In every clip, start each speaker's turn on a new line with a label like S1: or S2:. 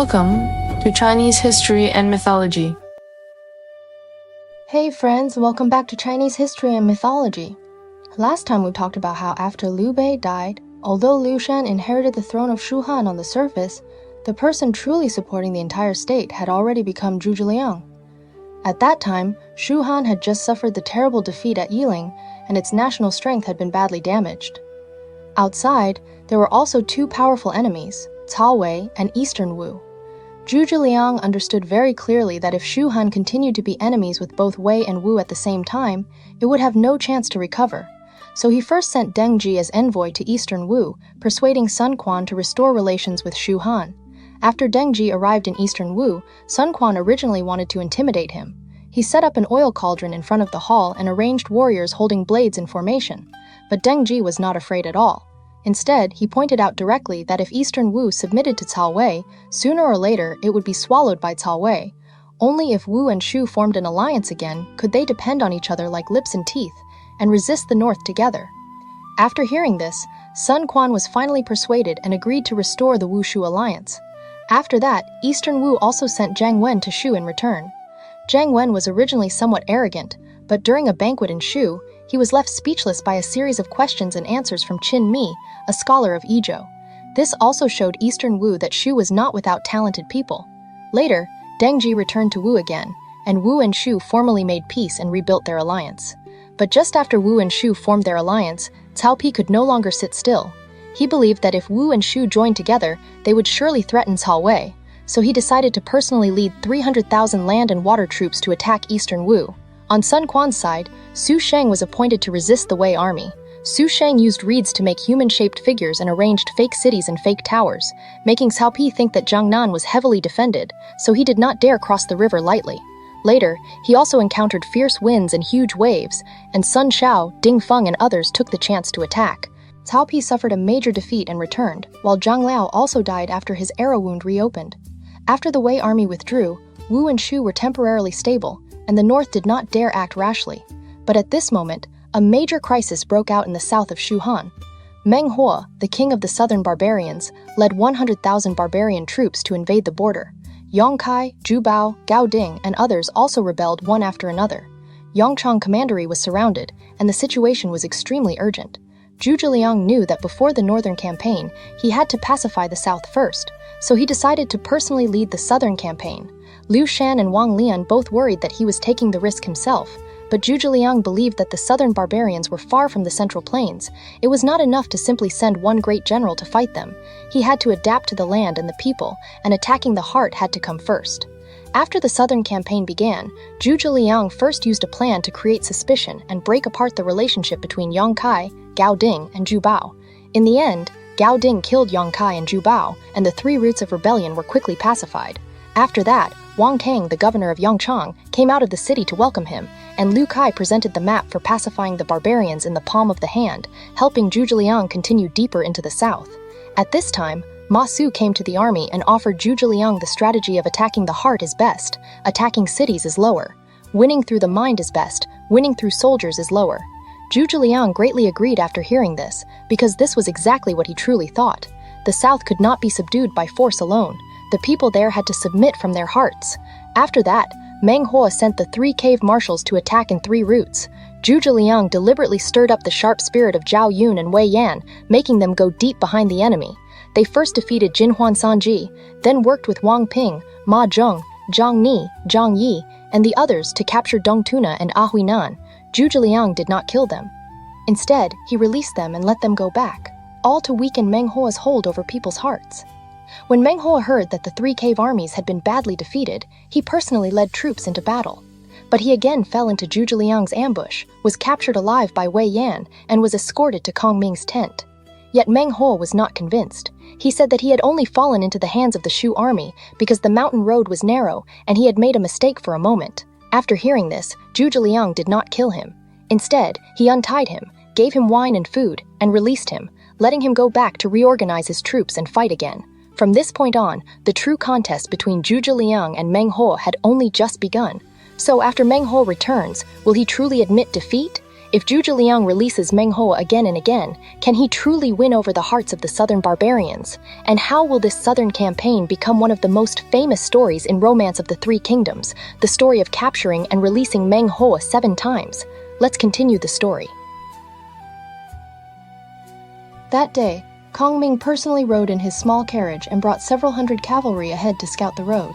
S1: Welcome to Chinese History and Mythology.
S2: Hey friends, welcome back to Chinese History and Mythology. Last time we talked about how after Liu Bei died, although Liu Shan inherited the throne of Shu Han on the surface, the person truly supporting the entire state had already become Zhuge Liang. At that time, Shu Han had just suffered the terrible defeat at Yiling, and its national strength had been badly damaged. Outside, there were also two powerful enemies, Cao Wei and Eastern Wu. Zhuge Liang understood very clearly that if Shu Han continued to be enemies with both Wei and Wu at the same time, it would have no chance to recover. So he first sent Deng Ji as envoy to Eastern Wu, persuading Sun Quan to restore relations with Shu Han. After Deng Ji arrived in Eastern Wu, Sun Quan originally wanted to intimidate him. He set up an oil cauldron in front of the hall and arranged warriors holding blades in formation. But Deng Ji was not afraid at all. Instead, he pointed out directly that if Eastern Wu submitted to Cao Wei, sooner or later it would be swallowed by Cao Wei. Only if Wu and Shu formed an alliance again could they depend on each other like lips and teeth, and resist the North together. After hearing this, Sun Quan was finally persuaded and agreed to restore the Wu-Shu alliance. After that, Eastern Wu also sent Zhang Wen to Shu in return. Zhang Wen was originally somewhat arrogant, but during a banquet in Shu, he was left speechless by a series of questions and answers from Qin Mi, a scholar of Yizhou. This also showed Eastern Wu that Shu was not without talented people. Later, Deng Ji returned to Wu again, and Wu and Shu formally made peace and rebuilt their alliance. But just after Wu and Shu formed their alliance, Cao Pi could no longer sit still. He believed that if Wu and Shu joined together, they would surely threaten Cao Wei, so he decided to personally lead 300,000 land and water troops to attack Eastern Wu. On Sun Quan's side, Su Sheng was appointed to resist the Wei army. Su Sheng used reeds to make human-shaped figures and arranged fake cities and fake towers, making Cao Pi think that Jiangnan was heavily defended, so he did not dare cross the river lightly. Later, he also encountered fierce winds and huge waves, and Sun Shao, Ding Feng, and others took the chance to attack. Cao Pi suffered a major defeat and returned, while Zhang Liao also died after his arrow wound reopened. After the Wei army withdrew, Wu and Shu were temporarily stable, and the North did not dare act rashly. But at this moment, a major crisis broke out in the south of Shu Han. Meng Huo, the king of the southern barbarians, led 100,000 barbarian troops to invade the border. Yong Kai, Zhu Bao, Gao Ding, and others also rebelled one after another. Yongchang Commandery was surrounded, and the situation was extremely urgent. Zhuge Liang knew that before the northern campaign, he had to pacify the south first, so he decided to personally lead the southern campaign. Liu Shan and Wang Lian both worried that he was taking the risk himself, but Zhuge Liang believed that the southern barbarians were far from the central plains. It was not enough to simply send one great general to fight them. He had to adapt to the land and the people, and attacking the heart had to come first. After the southern campaign began, Zhuge Liang first used a plan to create suspicion and break apart the relationship between Yong Kai, Gao Ding, and Zhu Bao. In the end, Gao Ding killed Yong Kai and Zhu Bao, and the three roots of rebellion were quickly pacified. After that, Wang Tang, the governor of Yongchang, came out of the city to welcome him, and Liu Kai presented the map for pacifying the barbarians in the palm of the hand, helping Zhuge Liang continue deeper into the south. At this time, Ma Su came to the army and offered Zhuge Liang the strategy of attacking the heart is best, attacking cities is lower. Winning through the mind is best, winning through soldiers is lower. Zhuge Liang greatly agreed after hearing this, because this was exactly what he truly thought. The south could not be subdued by force alone. The people there had to submit from their hearts. After that, Meng Huo sent the 3 cave marshals to attack in 3 routes. Zhuge Liang deliberately stirred up the sharp spirit of Zhao Yun and Wei Yan, making them go deep behind the enemy. They first defeated Jinhuan Sanji, then worked with Wang Ping, Ma Zheng, Zhang Ni, Zhang Yi, and the others to capture Dong Tuna and Ahuinan. Zhuge Liang did not kill them. Instead, he released them and let them go back, all to weaken Meng Huo's hold over people's hearts. When Meng Huo heard that the 3 cave armies had been badly defeated, he personally led troops into battle. But he again fell into Zhuge Liang's ambush, was captured alive by Wei Yan, and was escorted to Kongming's tent. Yet Meng Huo was not convinced. He said that he had only fallen into the hands of the Shu army because the mountain road was narrow and he had made a mistake for a moment. After hearing this, Zhuge Liang did not kill him. Instead, he untied him, gave him wine and food, and released him, letting him go back to reorganize his troops and fight again. From this point on, the true contest between Zhuge Liang and Meng Huo had only just begun. So after Meng Huo returns, will he truly admit defeat? If Zhu Zhiliang releases Meng Huo again and again, can he truly win over the hearts of the southern barbarians? And how will this southern campaign become one of the most famous stories in Romance of the Three Kingdoms, the story of capturing and releasing Meng Huo 7 times? Let's continue the story. That day, Kongming personally rode in his small carriage and brought several hundred cavalry ahead to scout the road.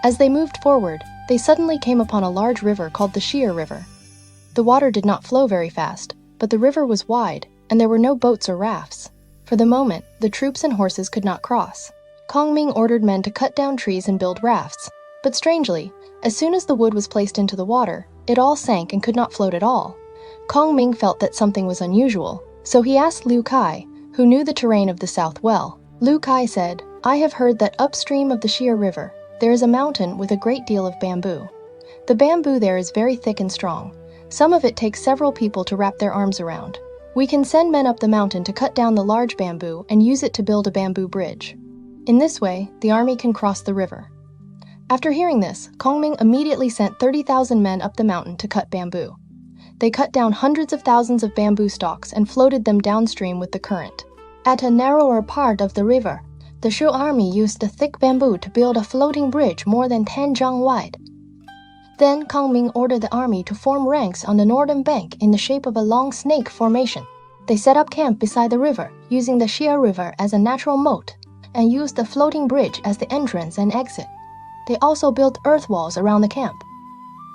S2: As they moved forward, they suddenly came upon a large river called the Xi'er River. The water did not flow very fast, but the river was wide, and there were no boats or rafts. For the moment, the troops and horses could not cross. Kongming ordered men to cut down trees and build rafts. But strangely, as soon as the wood was placed into the water, it all sank and could not float at all. Kongming felt that something was unusual, so he asked Liu Kai, who knew the terrain of the south well. Liu Kai said, "I have heard that upstream of the Xi'er River, there is a mountain with a great deal of bamboo. The bamboo there is very thick and strong. Some of it takes several people to wrap their arms around. We can send men up the mountain to cut down the large bamboo and use it to build a bamboo bridge. In this way, the army can cross the river." After hearing this, Kongming immediately sent 30,000 men up the mountain to cut bamboo. They cut down hundreds of thousands of bamboo stalks and floated them downstream with the current. At a narrower part of the river, the Shu army used the thick bamboo to build a floating bridge more than 10 zhang wide. Then Kongming ordered the army to form ranks on the northern bank in the shape of a long snake formation. They set up camp beside the river, using the Xi'er River as a natural moat, and used the floating bridge as the entrance and exit. They also built earth walls around the camp.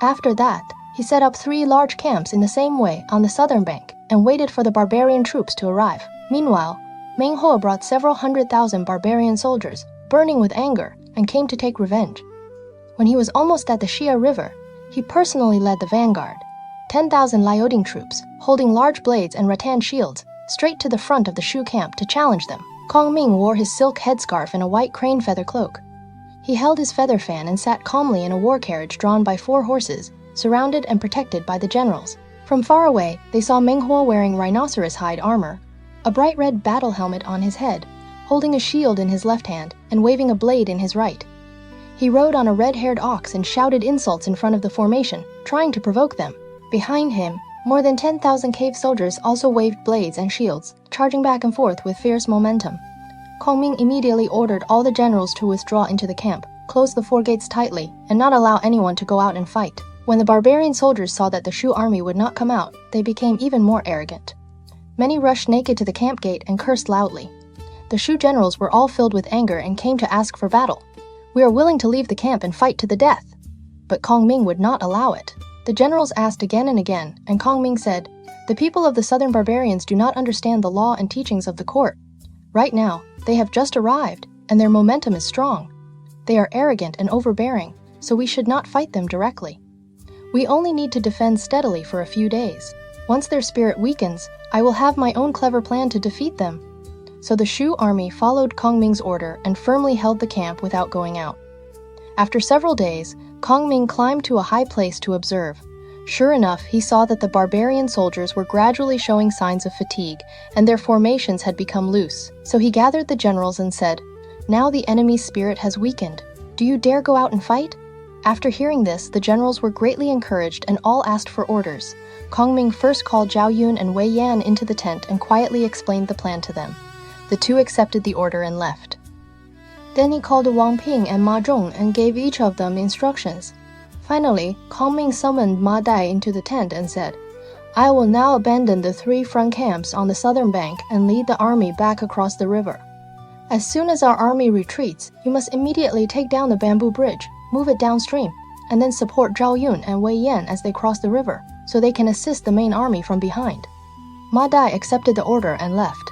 S2: After that, he set up 3 large camps in the same way on the southern bank and waited for the barbarian troops to arrive. Meanwhile, Meng Huo brought several 100,000 barbarian soldiers, burning with anger, and came to take revenge. When he was almost at the Xi'er River, he personally led the vanguard, 10,000 Liaoding troops, holding large blades and rattan shields, straight to the front of the Shu camp to challenge them. Kongming wore his silk headscarf and a white crane feather cloak. He held his feather fan and sat calmly in a war carriage drawn by 4 horses, surrounded and protected by the generals. From far away, they saw Meng Huo wearing rhinoceros hide armor, a bright red battle helmet on his head, holding a shield in his left hand and waving a blade in his right. He rode on a red-haired ox and shouted insults in front of the formation, trying to provoke them. Behind him, more than 10,000 cave soldiers also waved blades and shields, charging back and forth with fierce momentum. Kongming immediately ordered all the generals to withdraw into the camp, close the 4 gates tightly, and not allow anyone to go out and fight. When the barbarian soldiers saw that the Shu army would not come out, they became even more arrogant. Many rushed naked to the camp gate and cursed loudly. The Shu generals were all filled with anger and came to ask for battle. "We are willing to leave the camp and fight to the death." But Kongming would not allow it. The generals asked again and again, and Kongming said, "The people of the southern barbarians do not understand the law and teachings of the court. Right now, they have just arrived, and their momentum is strong. They are arrogant and overbearing, so we should not fight them directly. We only need to defend steadily for a few days. Once their spirit weakens, I will have my own clever plan to defeat them." So the Shu army followed Kongming's order and firmly held the camp without going out. After several days, Kongming climbed to a high place to observe. Sure enough, he saw that the barbarian soldiers were gradually showing signs of fatigue, and their formations had become loose. So he gathered the generals and said, "Now the enemy's spirit has weakened. Do you dare go out and fight?" After hearing this, the generals were greatly encouraged and all asked for orders. Kongming first called Zhao Yun and Wei Yan into the tent and quietly explained the plan to them. The 2 accepted the order and left. Then he called Wang Ping and Ma Zhong and gave each of them instructions. Finally, Kongming summoned Ma Dai into the tent and said, "I will now abandon the 3 front camps on the southern bank and lead the army back across the river. As soon as our army retreats, you must immediately take down the bamboo bridge, move it downstream, and then support Zhao Yun and Wei Yan as they cross the river, so they can assist the main army from behind." Ma Dai accepted the order and left.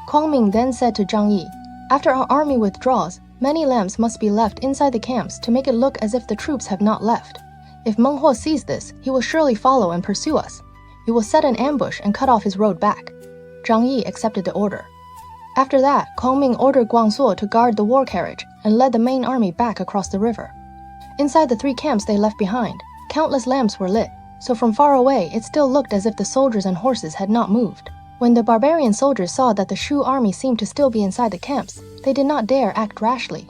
S2: Kongming then said to Zhang Yi, "After our army withdraws, many lamps must be left inside the camps to make it look as if the troops have not left. If Meng Huo sees this, he will surely follow and pursue us. You will set an ambush and cut off his road back." Zhang Yi accepted the order. After that, Kongming ordered Guangsuo to guard the war carriage and led the main army back across the river. Inside the 3 camps they left behind, countless lamps were lit, so from far away it still looked as if the soldiers and horses had not moved. When the barbarian soldiers saw that the Shu army seemed to still be inside the camps, they did not dare act rashly.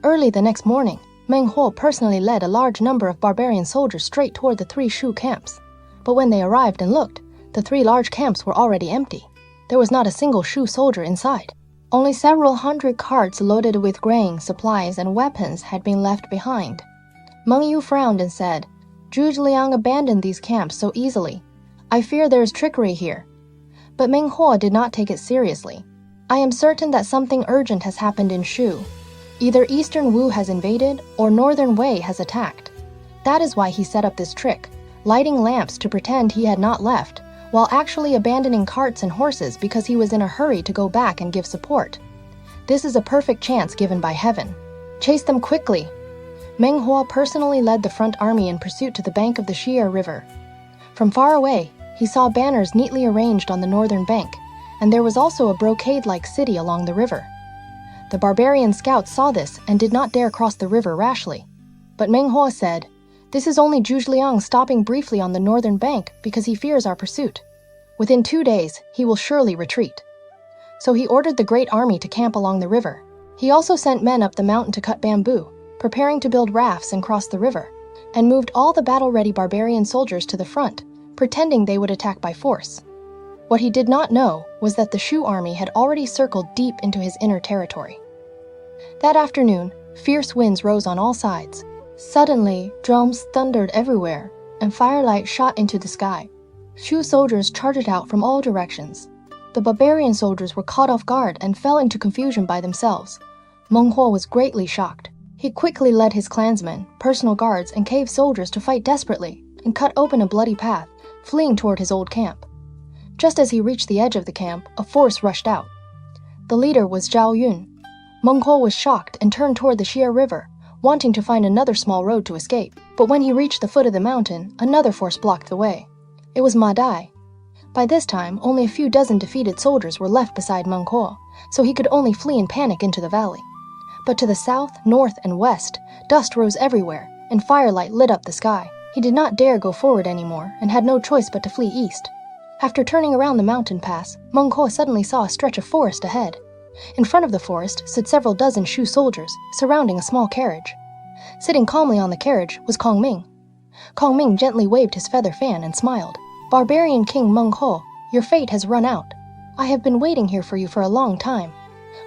S2: Early the next morning, Meng Huo personally led a large number of barbarian soldiers straight toward the 3 Shu camps. But when they arrived and looked, the 3 large camps were already empty. There was not a single Shu soldier inside. Only several hundred carts loaded with grain, supplies, and weapons had been left behind. Meng Yu frowned and said, "Zhuge Liang abandoned these camps so easily. I fear there is trickery here." But Meng Huo did not take it seriously. "I am certain that something urgent has happened in Shu. Either Eastern Wu has invaded or Northern Wei has attacked. That is why he set up this trick, lighting lamps to pretend he had not left, while actually abandoning carts and horses because he was in a hurry to go back and give support. This is a perfect chance given by heaven. Chase them quickly." Meng Huo personally led the front army in pursuit to the bank of the Xi'er River. From far away, he saw banners neatly arranged on the northern bank, and there was also a brocade-like city along the river. The barbarian scouts saw this and did not dare cross the river rashly. But Meng Huo said, "This is only Zhuge Liang stopping briefly on the northern bank because he fears our pursuit. Within 2 days, he will surely retreat." So he ordered the great army to camp along the river. He also sent men up the mountain to cut bamboo, preparing to build rafts and cross the river, and moved all the battle-ready barbarian soldiers to the front, pretending they would attack by force. What he did not know was that the Shu army had already circled deep into his inner territory. That afternoon, fierce winds rose on all sides. Suddenly, drums thundered everywhere, and firelight shot into the sky. Shu soldiers charged out from all directions. The barbarian soldiers were caught off guard and fell into confusion by themselves. Meng Huo was greatly shocked. He quickly led his clansmen, personal guards, and cave soldiers to fight desperately and cut open a bloody path, fleeing toward his old camp. Just as he reached the edge of the camp, a force rushed out. The leader was Zhao Yun. Meng Huo was shocked and turned toward the Xi'er River, wanting to find another small road to escape. But when he reached the foot of the mountain, another force blocked the way. It was Ma Dai. By this time, only a few dozen defeated soldiers were left beside Meng Huo, so he could only flee in panic into the valley. But to the south, north, and west, dust rose everywhere, and firelight lit up the sky. He did not dare go forward anymore, and had no choice but to flee east. After turning around the mountain pass, Meng Huo suddenly saw a stretch of forest ahead. In front of the forest stood several dozen Shu soldiers, surrounding a small carriage. Sitting calmly on the carriage was Kongming. Kongming gently waved his feather fan and smiled. "Barbarian King Meng Huo, your fate has run out. I have been waiting here for you for a long time."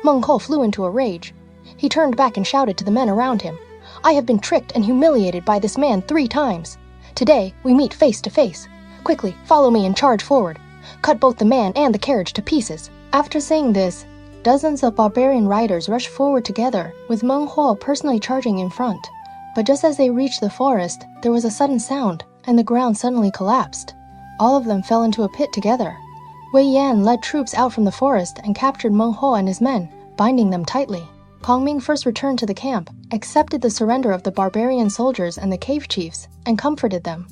S2: Meng Huo flew into a rage. He turned back and shouted to the men around him, "I have been tricked and humiliated by this man 3 times. Today, we meet face to face. Quickly, follow me and charge forward. Cut both the man and the carriage to pieces." After saying this, dozens of barbarian riders rushed forward together, with Meng Huo personally charging in front. But just as they reached the forest, there was a sudden sound, and the ground suddenly collapsed. All of them fell into a pit together. Wei Yan led troops out from the forest and captured Meng Huo and his men, binding them tightly. Kongming first returned to the camp, accepted the surrender of the barbarian soldiers and the cave chiefs, and comforted them.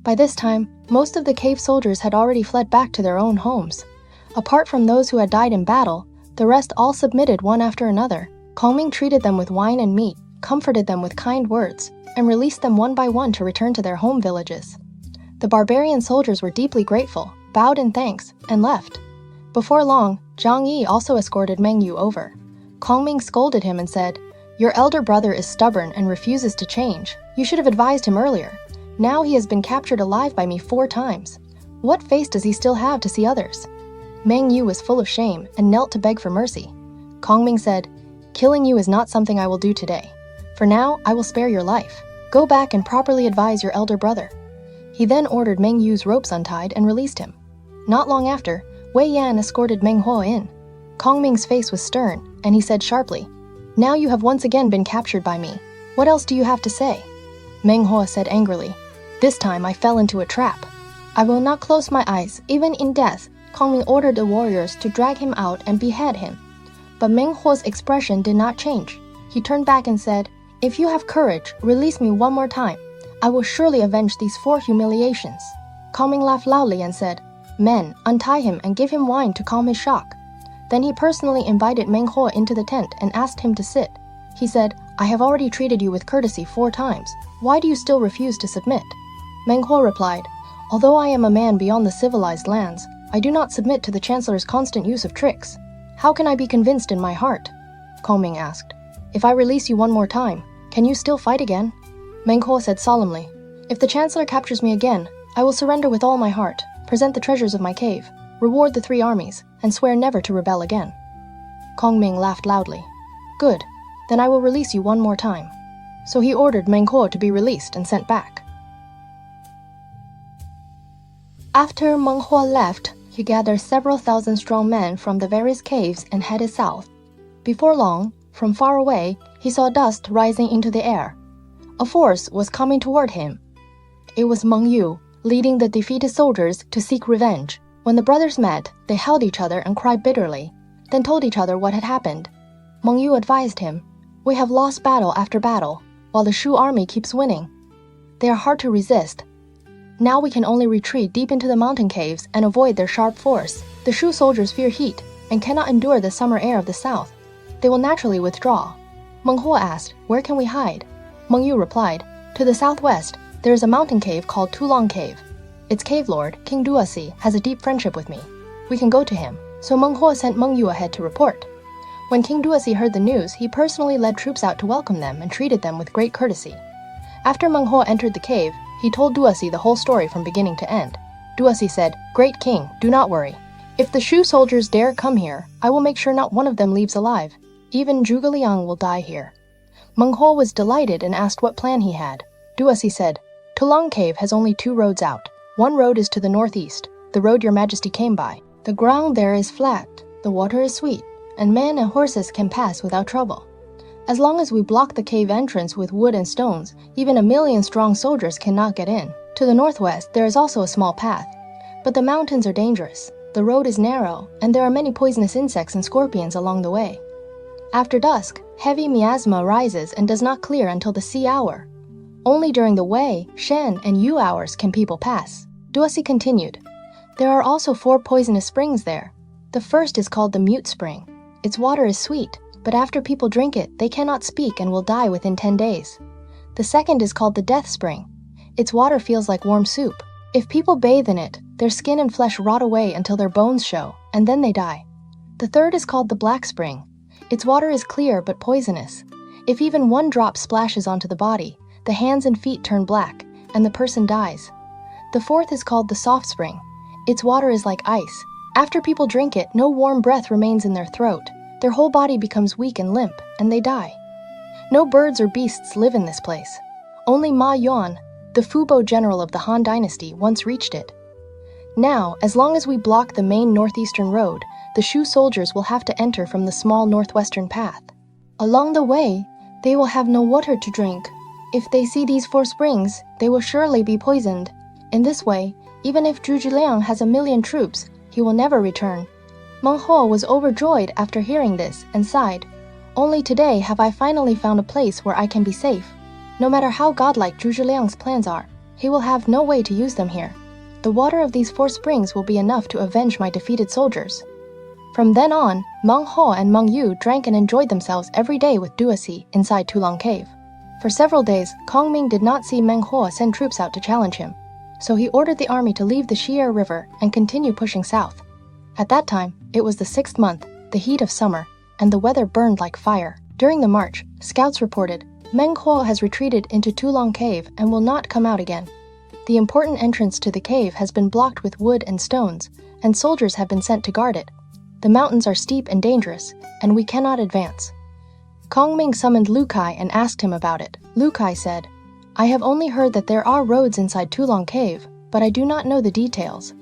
S2: By this time, most of the cave soldiers had already fled back to their own homes. Apart from those who had died in battle, the rest all submitted one after another. Kongming treated them with wine and meat, comforted them with kind words, and released them one by one to return to their home villages. The barbarian soldiers were deeply grateful, bowed in thanks, and left. Before long, Zhang Yi also escorted Meng Yu over. Kongming scolded him and said, "Your elder brother is stubborn and refuses to change. You should have advised him earlier. Now he has been captured alive by me 4 times. What face does he still have to see others?" Meng Yu was full of shame and knelt to beg for mercy. Kongming said, "Killing you is not something I will do today. For now, I will spare your life. Go back and properly advise your elder brother." He then ordered Meng Yu's ropes untied and released him. Not long after, Wei Yan escorted Meng Huo in. Kongming's face was stern, and he said sharply, "Now you have once again been captured by me. What else do you have to say?" Meng Huo said angrily, "This time I fell into a trap. I will not close my eyes, even in death." Kongming ordered the warriors to drag him out and behead him. But Meng Huo's expression did not change. He turned back and said, "If you have courage, release me one more time. I will surely avenge these 4 humiliations." Kongming laughed loudly and said, "Men, untie him and give him wine to calm his shock." Then he personally invited Meng Huo into the tent and asked him to sit. He said, "I have already treated you with courtesy 4 times. Why do you still refuse to submit?" Meng Huo replied, "Although I am a man beyond the civilized lands, I do not submit to the Chancellor's constant use of tricks. How can I be convinced in my heart?" Kongming asked, "If I release you one more time, can you still fight again?" Meng Huo said solemnly, "If the Chancellor captures me again, I will surrender with all my heart, present the treasures of my cave, reward the 3 armies, and swear never to rebel again." Kongming laughed loudly. "Good, then I will release you one more time." So he ordered Meng Huo to be released and sent back. After Meng Huo left, he gathered several thousand strong men from the various caves and headed south. Before long, from far away, he saw dust rising into the air. A force was coming toward him. It was Meng Yu, leading the defeated soldiers to seek revenge. When the brothers met, they held each other and cried bitterly, then told each other what had happened. Meng Yu advised him, "We have lost battle after battle, while the Shu army keeps winning. They are hard to resist. Now we can only retreat deep into the mountain caves and avoid their sharp force. The Shu soldiers fear heat and cannot endure the summer air of the south. They will naturally withdraw." Meng Huo asked, "Where can we hide?" Meng Yu replied, "To the southwest, there is a mountain cave called Tulong Cave. Its cave lord, King Duasi, has a deep friendship with me. We can go to him." So Meng Huo sent Meng Yu ahead to report. When King Duasi heard the news, he personally led troops out to welcome them and treated them with great courtesy. After Meng Huo entered the cave, he told Duasi the whole story from beginning to end. Duasi said, "Great king, do not worry. If the Shu soldiers dare come here, I will make sure not one of them leaves alive. Even Zhuge Liang will die here." Meng Huo was delighted and asked what plan he had. Duasi said, "Tulong Cave has only 2 roads out. One road is to the northeast, the road your majesty came by. The ground there is flat, the water is sweet, and men and horses can pass without trouble. As long as we block the cave entrance with wood and stones, even 1,000,000 strong soldiers cannot get in. To the northwest, there is also a small path. But the mountains are dangerous. The road is narrow, and there are many poisonous insects and scorpions along the way. After dusk, heavy miasma rises and does not clear until the sea hour. Only during the Wei, Shen, and Yu hours can people pass." Duasi continued, "There are also 4 poisonous springs there. The first is called the Mute Spring. Its water is sweet, but after people drink it, they cannot speak and will die within 10 days. The second is called the Death Spring. Its water feels like warm soup. If people bathe in it, their skin and flesh rot away until their bones show, and then they die. The third is called the Black Spring. Its water is clear but poisonous. If even 1 drop splashes onto the body, the hands and feet turn black, and the person dies. The fourth is called the Soft Spring. Its water is like ice. After people drink it, no warm breath remains in their throat. Their whole body becomes weak and limp, and they die. No birds or beasts live in this place. Only Ma Yuan, the Fubo general of the Han Dynasty, once reached it. Now, as long as we block the main northeastern road, the Shu soldiers will have to enter from the small northwestern path. Along the way, they will have no water to drink. If they see these 4 springs, they will surely be poisoned. In this way, even if Zhuge Liang has 1,000,000 troops, he will never return." Meng Huo was overjoyed after hearing this and sighed, "Only today have I finally found a place where I can be safe. No matter how godlike Zhuge Liang's plans are, he will have no way to use them here. The water of these 4 springs will be enough to avenge my defeated soldiers." From then on, Meng Huo and Meng Yu drank and enjoyed themselves every day with Duasi inside Tulong Cave. For several days, Kongming did not see Meng Huo send troops out to challenge him, so he ordered the army to leave the Xi'er River and continue pushing south. At that time, it was the 6th month, the heat of summer, and the weather burned like fire. During the march, scouts reported, "Meng Huo has retreated into Tulong Cave and will not come out again. The important entrance to the cave has been blocked with wood and stones, and soldiers have been sent to guard it. The mountains are steep and dangerous, and we cannot advance." Kongming summoned Lu Kai and asked him about it. Lu Kai said, "I have only heard that there are roads inside Tulong Cave, but I do not know the details."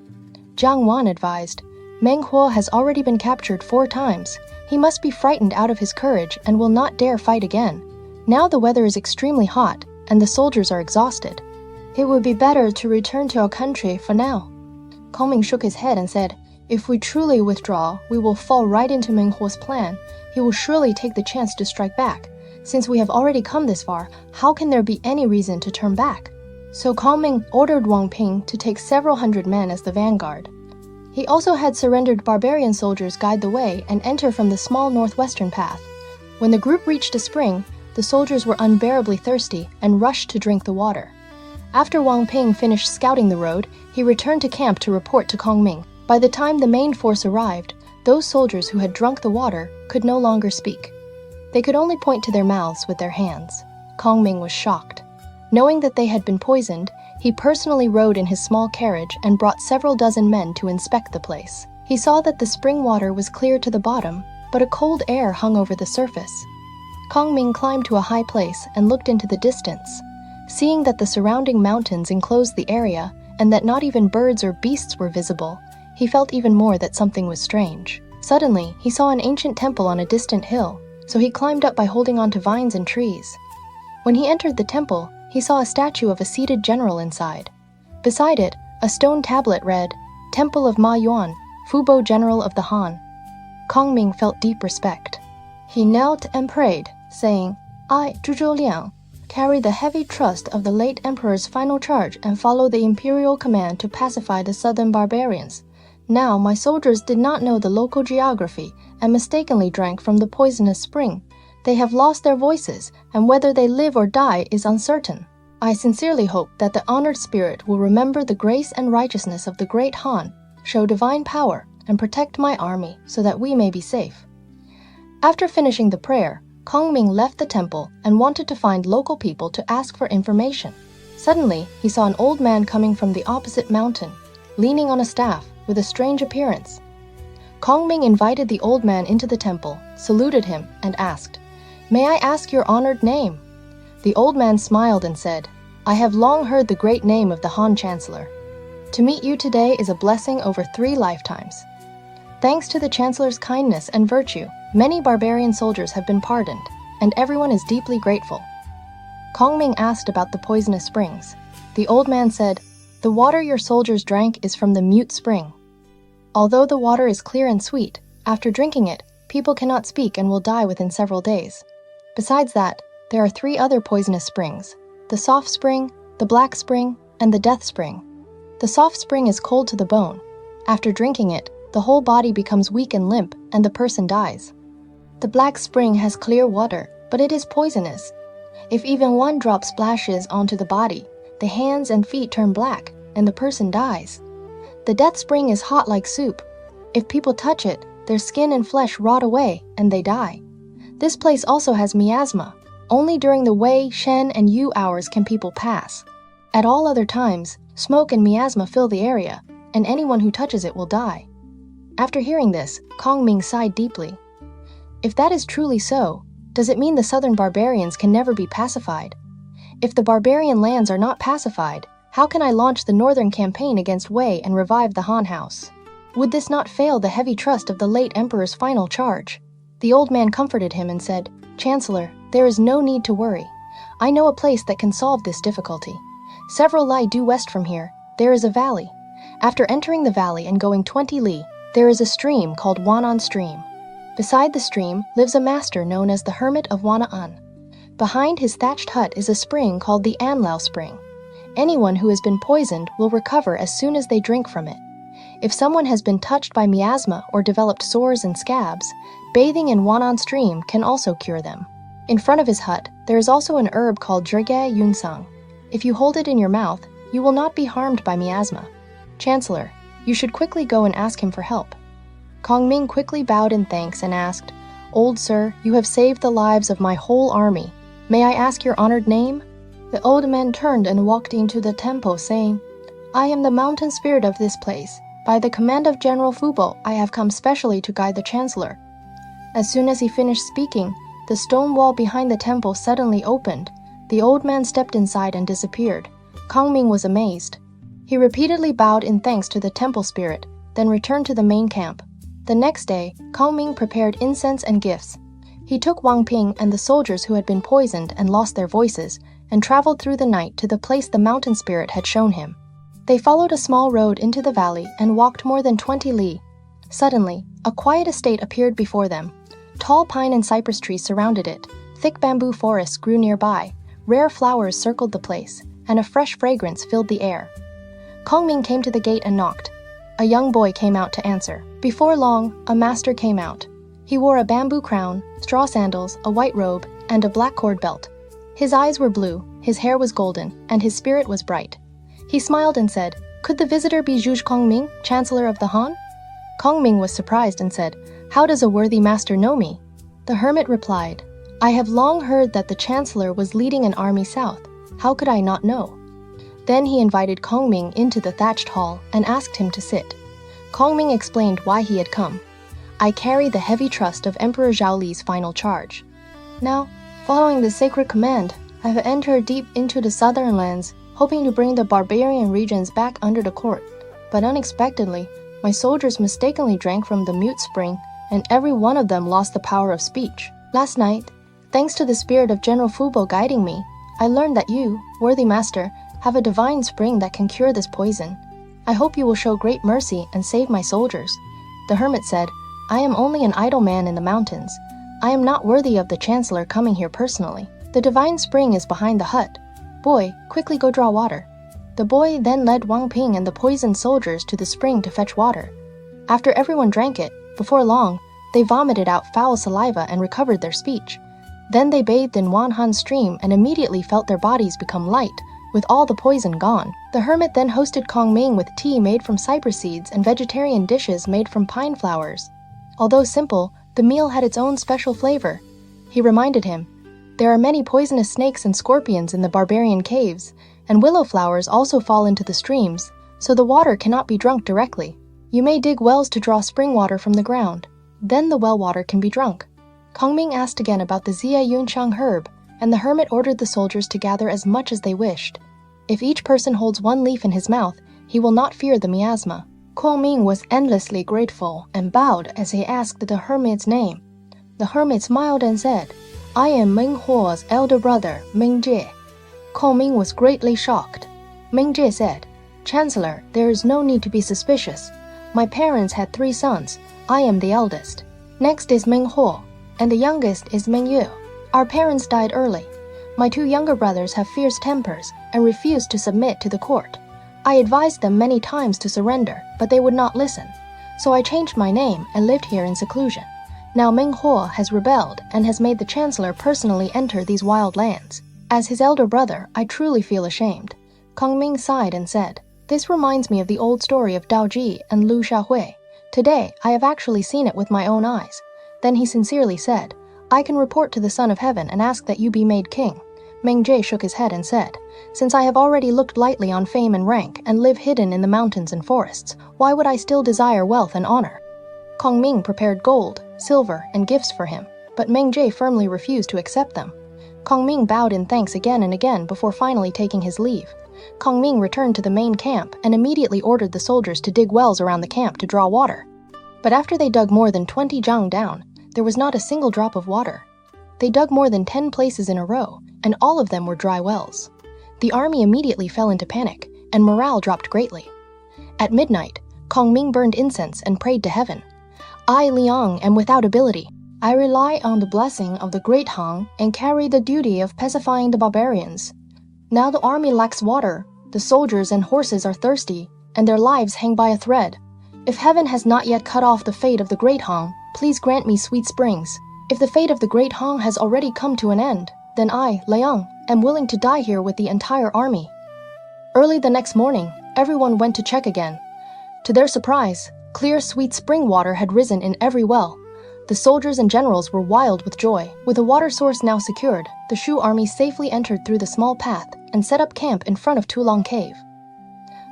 S2: Jiang Wan advised, "Meng Huo has already been captured 4 times. He must be frightened out of his courage and will not dare fight again. Now the weather is extremely hot, and the soldiers are exhausted. It would be better to return to our country for now." Kongming shook his head and said, "If we truly withdraw, we will fall right into Meng Huo's plan. He will surely take the chance to strike back. Since we have already come this far, how can there be any reason to turn back?" So Kongming ordered Wang Ping to take several hundred men as the vanguard. He also had surrendered barbarian soldiers guide the way and enter from the small northwestern path. When the group reached a spring, the soldiers were unbearably thirsty and rushed to drink the water. After Wang Ping finished scouting the road, he returned to camp to report to Kongming. By the time the main force arrived, those soldiers who had drunk the water could no longer speak. They could only point to their mouths with their hands. Kongming was shocked. Knowing that they had been poisoned, He personally rode in his small carriage and brought several dozen men to inspect the place. He saw that the spring water was clear to the bottom, but a cold air hung over the surface. Kongming climbed to a high place and looked into the distance. Seeing that the surrounding mountains enclosed the area and that not even birds or beasts were visible, he felt even more that something was strange. Suddenly, he saw an ancient temple on a distant hill, so he climbed up by holding onto vines and trees. When he entered the temple, he saw a statue of a seated general inside. Beside it, a stone tablet read, "Temple of Ma Yuan, Fubo General of the Han." Kongming felt deep respect. He knelt and prayed, saying, "I, Zhuzhou Liang, carry the heavy trust of the late emperor's final charge and follow the imperial command to pacify the southern barbarians. Now my soldiers did not know the local geography and mistakenly drank from the poisonous spring. They have lost their voices, and whether they live or die is uncertain. I sincerely hope that the honored spirit will remember the grace and righteousness of the great Han, show divine power, and protect my army so that we may be safe." After finishing the prayer, Kongming left the temple and wanted to find local people to ask for information. Suddenly, he saw an old man coming from the opposite mountain, leaning on a staff with a strange appearance. Kongming invited the old man into the temple, saluted him, and asked, "May I ask your honored name?" The old man smiled and said, "I have long heard the great name of the Han Chancellor. To meet you today is a blessing over 3 lifetimes. Thanks to the Chancellor's kindness and virtue, many barbarian soldiers have been pardoned, and everyone is deeply grateful." Kongming asked about the poisonous springs. The old man said, "The water your soldiers drank is from the mute spring. Although the water is clear and sweet, after drinking it, people cannot speak and will die within several days. Besides that, there are 3 other poisonous springs: the soft spring, the black spring, and the death spring. The soft spring is cold to the bone. After drinking it, the whole body becomes weak and limp, and the person dies. The black spring has clear water, but it is poisonous. If even 1 drop splashes onto the body, the hands and feet turn black, and the person dies. The death spring is hot like soup. If people touch it, their skin and flesh rot away, and they die. This place also has miasma. Only during the Wei, Shen, and Yu hours can people pass. At all other times, smoke and miasma fill the area, and anyone who touches it will die." After hearing this, Kongming sighed deeply. If that is truly so, does it mean the southern barbarians can never be pacified? If the barbarian lands are not pacified, how can I launch the northern campaign against Wei and revive the Han house? Would this not fail the heavy trust of the late emperor's final charge? The old man comforted him and said, "Chancellor, there is no need to worry. I know a place that can solve this difficulty. Several li due west from here, there is a valley. After entering the valley and going 20 li, there is a stream called Wan'an Stream. Beside the stream lives a master known as the Hermit of Wana'an. Behind his thatched hut is a spring called the Anlao Spring. Anyone who has been poisoned will recover as soon as they drink from it. If someone has been touched by miasma or developed sores and scabs, bathing in Wan'an Stream can also cure them. In front of his hut, there is also an herb called Zhige Yunsang. If you hold it in your mouth, you will not be harmed by miasma. Chancellor, you should quickly go and ask him for help." Kongming quickly bowed in thanks and asked, "Old sir, you have saved the lives of my whole army. May I ask your honored name?" The old man turned and walked into the temple, saying, "I am the mountain spirit of this place. By the command of General Fubo, I have come specially to guide the Chancellor." As soon as he finished speaking, the stone wall behind the temple suddenly opened. The old man stepped inside and disappeared. Kongming was amazed. He repeatedly bowed in thanks to the temple spirit, then returned to the main camp. The next day, Kongming prepared incense and gifts. He took Wang Ping and the soldiers who had been poisoned and lost their voices, and traveled through the night to the place the mountain spirit had shown him. They followed a small road into the valley and walked more than 20 li. Suddenly, a quiet estate appeared before them. Tall pine and cypress trees surrounded it. Thick bamboo forests grew nearby. Rare flowers circled the place, and a fresh fragrance filled the air. Kongming came to the gate and knocked. A young boy came out to answer. Before long, a master came out. He wore a bamboo crown, straw sandals, a white robe, and a black cord belt. His eyes were blue, his hair was golden, and his spirit was bright. He smiled and said, "Could the visitor be Zhuge Kongming, Chancellor of the Han?" Kongming was surprised and said, "How does a worthy master know me?" The hermit replied, "I have long heard that the Chancellor was leading an army south. How could I not know?" Then he invited Kongming into the thatched hall and asked him to sit. Kongming explained why he had come. I carry the heavy trust of Emperor Zhao Li's final charge. Now, following the sacred command, I have entered deep into the southern lands, hoping to bring the barbarian regions back under the court. But unexpectedly, my soldiers mistakenly drank from the mute spring, and every one of them lost the power of speech. Last night, thanks to the spirit of General Fubo guiding me, I learned that you, worthy master, have a divine spring that can cure this poison. I hope you will show great mercy and save my soldiers. The hermit said, I am only an idle man in the mountains. I am not worthy of the chancellor coming here personally. The divine spring is behind the hut. Boy, quickly go draw water. The boy then led Wang Ping and the poisoned soldiers to the spring to fetch water. After everyone drank it, before long, they vomited out foul saliva and recovered their speech. Then they bathed in Wanhan stream and immediately felt their bodies become light, with all the poison gone. The hermit then hosted Kongming with tea made from cypress seeds and vegetarian dishes made from pine flowers. Although simple, the meal had its own special flavor. He reminded him, there are many poisonous snakes and scorpions in the barbarian caves, and willow flowers also fall into the streams, so the water cannot be drunk directly. You may dig wells to draw spring water from the ground. Then the well water can be drunk. Kongming asked again about the Xia Yunxiang herb, and the hermit ordered the soldiers to gather as much as they wished. If each person holds one leaf in his mouth, he will not fear the miasma. Kongming was endlessly grateful and bowed as he asked the hermit's name. The hermit smiled and said, I am Meng Huo's elder brother, Meng Jie. Kongming was greatly shocked. Meng Jie said, Chancellor, there is no need to be suspicious. My parents had 3 sons. I am the eldest. Next is Meng Huo, and the youngest is Meng Yu. Our parents died early. My 2 younger brothers have fierce tempers and refused to submit to the court. I advised them many times to surrender, but they would not listen. So I changed my name and lived here in seclusion. Now Meng Huo has rebelled and has made the chancellor personally enter these wild lands. As his elder brother, I truly feel ashamed. Kongming sighed and said, This reminds me of the old story of Dao Ji and Lu Xiaohui. Today, I have actually seen it with my own eyes. Then he sincerely said, I can report to the Son of Heaven and ask that you be made king. Meng Jie shook his head and said, Since I have already looked lightly on fame and rank and live hidden in the mountains and forests, why would I still desire wealth and honor? Kongming prepared gold, silver, and gifts for him, but Meng Jie firmly refused to accept them. Kongming bowed in thanks again and again before finally taking his leave. Kongming returned to the main camp and immediately ordered the soldiers to dig wells around the camp to draw water. But after they dug more than 20 zhang down, there was not a single drop of water. They dug more than 10 places in a row, and all of them were dry wells. The army immediately fell into panic, and morale dropped greatly. At midnight, Kongming burned incense and prayed to heaven. I, Liang, am without ability. I rely on the blessing of the Great Han and carry the duty of pacifying the barbarians. Now the army lacks water, the soldiers and horses are thirsty, and their lives hang by a thread. If heaven has not yet cut off the fate of the Great Han, please grant me sweet springs. If the fate of the Great Han has already come to an end, then I, Liang, am willing to die here with the entire army. Early the next morning, everyone went to check again. To their surprise, clear sweet spring water had risen in every well. The soldiers and generals were wild with joy. With a water source now secured, the Shu army safely entered through the small path and set up camp in front of Tulong Cave.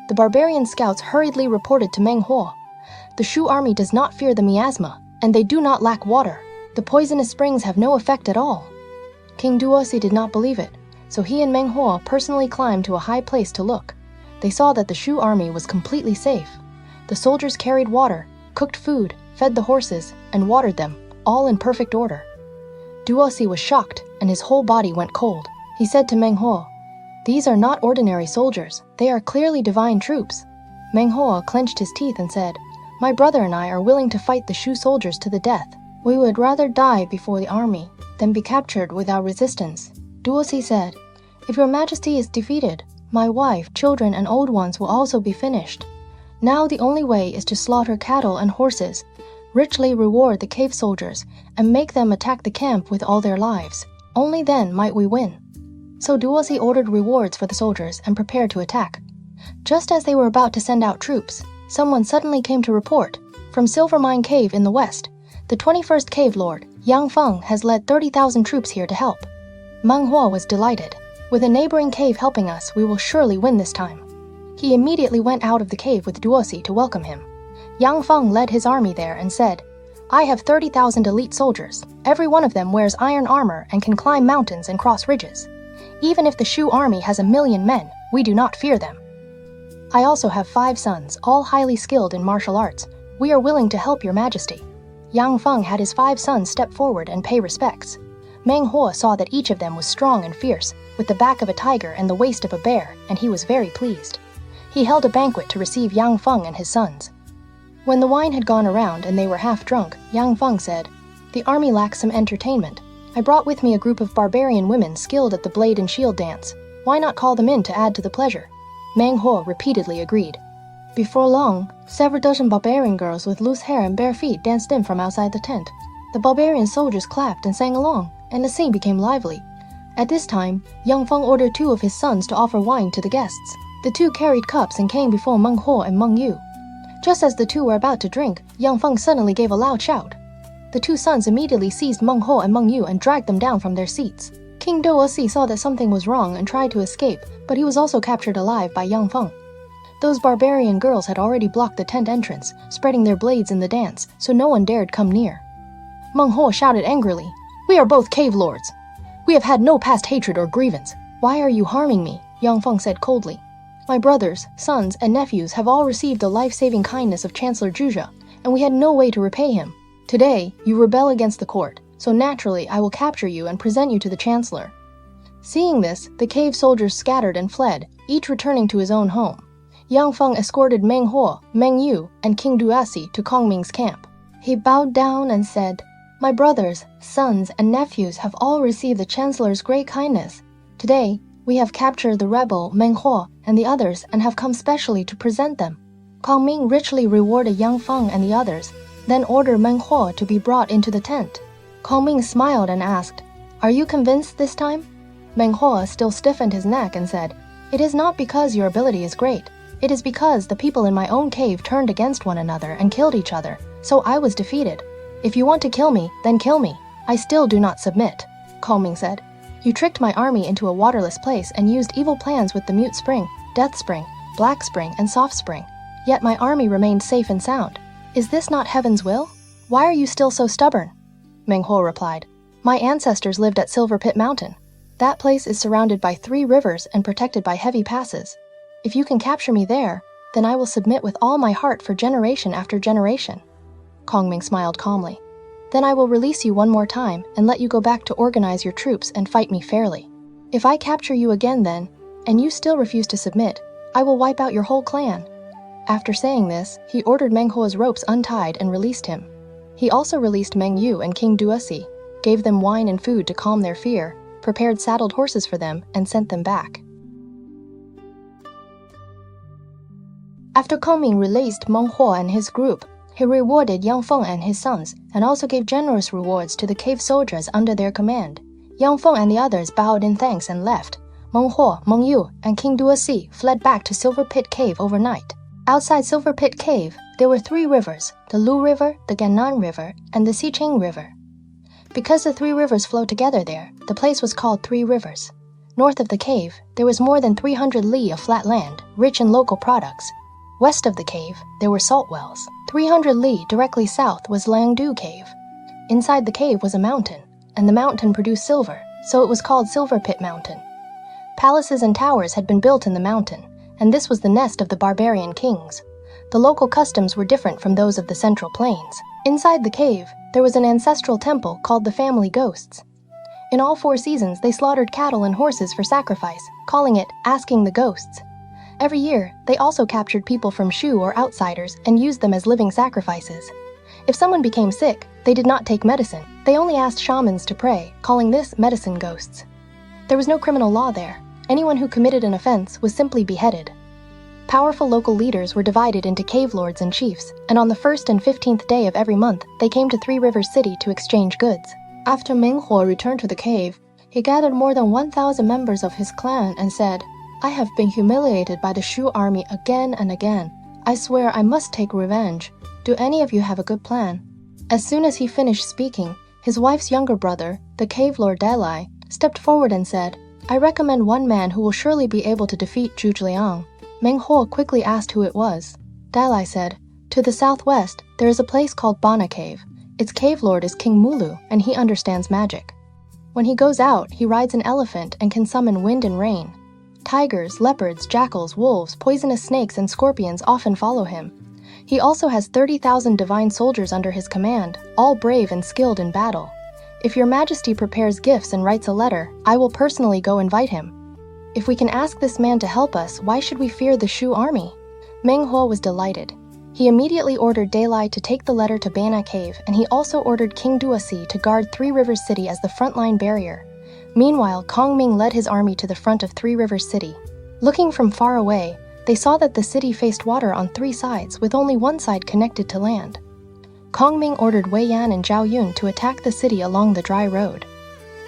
S2: The barbarian scouts hurriedly reported to Meng Huo. The Shu army does not fear the miasma, and they do not lack water. The poisonous springs have no effect at all. King Duosi did not believe it, so he and Meng Huo personally climbed to a high place to look. They saw that the Shu army was completely safe. The soldiers carried water, cooked food, fed the horses, and watered them, all in perfect order. Duosi was shocked, and his whole body went cold. He said to Meng Huo, These are not ordinary soldiers. They are clearly divine troops. Meng Huo clenched his teeth and said, My brother and I are willing to fight the Shu soldiers to the death. We would rather die before the army than be captured without resistance. Duosi said, If your majesty is defeated, my wife, children, and old ones will also be finished. Now the only way is to slaughter cattle and horses, richly reward the cave soldiers, and make them attack the camp with all their lives. Only then might we win. So Duosi ordered rewards for the soldiers and prepared to attack. Just as they were about to send out troops, someone suddenly came to report. From Silvermine Cave in the west, the 21st Cave Lord, Yang Feng, has led 30,000 troops here to help. Meng Huo was delighted. With a neighboring cave helping us, we will surely win this time." He immediately went out of the cave with Duosi to welcome him. Yang Feng led his army there and said, "I have 30,000 elite soldiers. Every one of them wears iron armor and can climb mountains and cross ridges. Even if the Shu army has 1,000,000 men, we do not fear them. I also have 5 sons, all highly skilled in martial arts. We are willing to help your majesty." Yang Feng had his 5 sons step forward and pay respects. Meng Huo saw that each of them was strong and fierce, with the back of a tiger and the waist of a bear, and he was very pleased. He held a banquet to receive Yang Feng and his sons. When the wine had gone around and they were half drunk, Yang Feng said, "The army lacks some entertainment. I brought with me a group of barbarian women skilled at the blade and shield dance. Why not call them in to add to the pleasure?" Meng Huo repeatedly agreed. Before long, several dozen barbarian girls with loose hair and bare feet danced in from outside the tent. The barbarian soldiers clapped and sang along, and the scene became lively. At this time, Yang Feng ordered 2 of his sons to offer wine to the guests. The 2 carried cups and came before Meng Huo and Meng Yu. Just as the 2 were about to drink, Yang Feng suddenly gave a loud shout. The 2 sons immediately seized Meng Huo and Meng Yu and dragged them down from their seats. King Duosi saw that something was wrong and tried to escape, but he was also captured alive by Yang Feng. Those barbarian girls had already blocked the tent entrance, spreading their blades in the dance, so no one dared come near. Meng Huo shouted angrily, "We are both cave lords. We have had no past hatred or grievance. Why are you harming me?" Yang Feng said coldly. "My brothers, sons, and nephews have all received the life-saving kindness of Chancellor Zhuge, and we had no way to repay him. Today, you rebel against the court, so naturally I will capture you and present you to the Chancellor." Seeing this, the cave soldiers scattered and fled, each returning to his own home. Yang Feng escorted Meng Huo, Meng Yu, and King Duosi to Kongming's camp. He bowed down and said, "My brothers, sons, and nephews have all received the Chancellor's great kindness. Today, we have captured the rebel Meng Huo and the others and have come specially to present them." Kongming richly rewarded Yang Feng and the others, then ordered Meng Huo to be brought into the tent. Kongming smiled and asked, "Are you convinced this time?" Meng Huo still stiffened his neck and said, "It is not because your ability is great. It is because the people in my own cave turned against one another and killed each other, so I was defeated. If you want to kill me, then kill me. I still do not submit." Kongming said, "You tricked my army into a waterless place and used evil plans with the Mute Spring, Death Spring, Black Spring, and Soft Spring. Yet my army remained safe and sound. Is this not heaven's will? Why are you still so stubborn?" Meng Huo replied, "My ancestors lived at Silver Pit Mountain. That place is surrounded by 3 rivers and protected by heavy passes. If you can capture me there, then I will submit with all my heart for generation after generation." Kongming smiled calmly. "Then I will release you one more time and let you go back to organize your troops and fight me fairly. If I capture you again then, and you still refuse to submit, I will wipe out your whole clan." After saying this, he ordered Meng Huo's ropes untied and released him. He also released Meng Yu and King Duosi, gave them wine and food to calm their fear, prepared saddled horses for them, and sent them back. After Kongming released Meng Huo and his group, he rewarded Yang Feng and his sons, and also gave generous rewards to the cave soldiers under their command. Yang Feng and the others bowed in thanks and left. Meng Huo, Meng Yu, and King Duosi fled back to Silver Pit Cave overnight. Outside Silver Pit Cave, there were 3 rivers, the Lu River, the Gannan River, and the Xi'er River. Because the 3 rivers flowed together there, the place was called 3 Rivers. North of the cave, there was more than 300 li of flat land, rich in local products. West of the cave, there were salt wells. 300 li directly south was Langdu Cave. Inside the cave was a mountain, and the mountain produced silver, so it was called Silver Pit Mountain. Palaces and towers had been built in the mountain, and this was the nest of the barbarian kings. The local customs were different from those of the Central Plains. Inside the cave, there was an ancestral temple called the Family Ghosts. In all 4 seasons, they slaughtered cattle and horses for sacrifice, calling it Asking the Ghosts. Every year, they also captured people from Shu or outsiders and used them as living sacrifices. If someone became sick, they did not take medicine. They only asked shamans to pray, calling this medicine ghosts. There was no criminal law there. Anyone who committed an offense was simply beheaded. Powerful local leaders were divided into cave lords and chiefs, and on the 1st and 15th day of every month, they came to 3 Rivers City to exchange goods. After Meng Huo returned to the cave, he gathered more than 1,000 members of his clan and said, "I have been humiliated by the Shu army again and again. I swear I must take revenge. Do any of you have a good plan?" As soon as he finished speaking, his wife's younger brother, the cave lord Dalai, stepped forward and said, I recommend one man who will surely be able to defeat Zhu Zhiliang. Meng Huo quickly asked who it was. Dalai said, to the southwest, there is a place called Bana Cave. Its cave lord is King Mulu, and he understands magic. When he goes out, he rides an elephant and can summon wind and rain. Tigers, leopards, jackals, wolves, poisonous snakes, and scorpions often follow him. He also has 30,000 divine soldiers under his command, all brave and skilled in battle. If your majesty prepares gifts and writes a letter, I will personally go invite him. If we can ask this man to help us, why should we fear the Shu army? Meng Huo was delighted. He immediately ordered Dalai to take the letter to Bana Cave, and he also ordered King Duosi to guard Three Rivers City as the frontline barrier. Meanwhile, Kongming led his army to the front of Three Rivers City. Looking from far away, they saw that the city faced water on three sides, with only one side connected to land. Kongming ordered Wei Yan and Zhao Yun to attack the city along the dry road.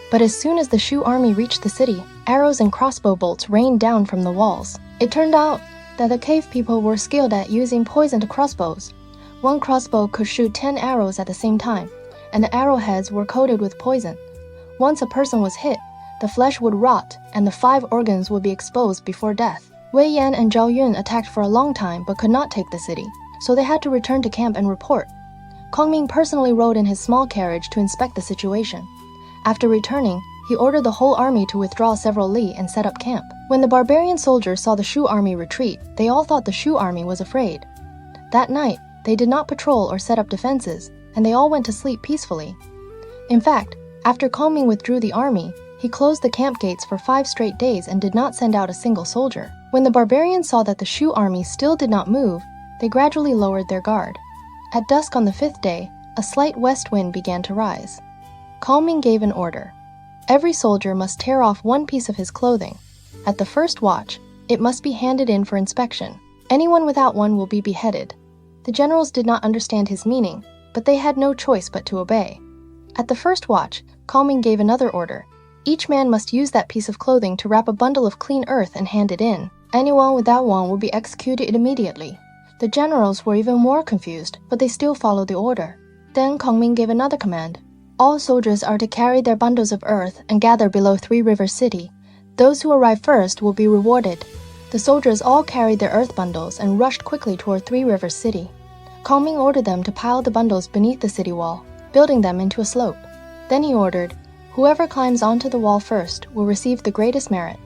S2: But as soon as the Shu army reached the city, arrows and crossbow bolts rained down from the walls. It turned out that the cave people were skilled at using poisoned crossbows. One crossbow could shoot 10 arrows at the same time, and the arrowheads were coated with poison. Once a person was hit, the flesh would rot and the 5 organs would be exposed before death. Wei Yan and Zhao Yun attacked for a long time but could not take the city, so they had to return to camp and report. Kongming personally rode in his small carriage to inspect the situation. After returning, he ordered the whole army to withdraw several li and set up camp. When the barbarian soldiers saw the Shu army retreat, they all thought the Shu army was afraid. That night, they did not patrol or set up defenses, and they all went to sleep peacefully. In fact, after Kongming withdrew the army, he closed the camp gates for 5 straight days and did not send out a single soldier. When the barbarians saw that the Shu army still did not move, they gradually lowered their guard. At dusk on the 5th day, a slight west wind began to rise. Kongming gave an order. Every soldier must tear off one piece of his clothing. At the first watch, it must be handed in for inspection. Anyone without one will be beheaded. The generals did not understand his meaning, but they had no choice but to obey. At the first watch, Kongming gave another order. Each man must use that piece of clothing to wrap a bundle of clean earth and hand it in. Anyone without one will be executed immediately. The generals were even more confused, but they still followed the order. Then Kongming gave another command. All soldiers are to carry their bundles of earth and gather below Three Rivers City. Those who arrive first will be rewarded. The soldiers all carried their earth bundles and rushed quickly toward Three Rivers City. Kongming ordered them to pile the bundles beneath the city wall, building them into a slope. Then he ordered, whoever climbs onto the wall first will receive the greatest merit.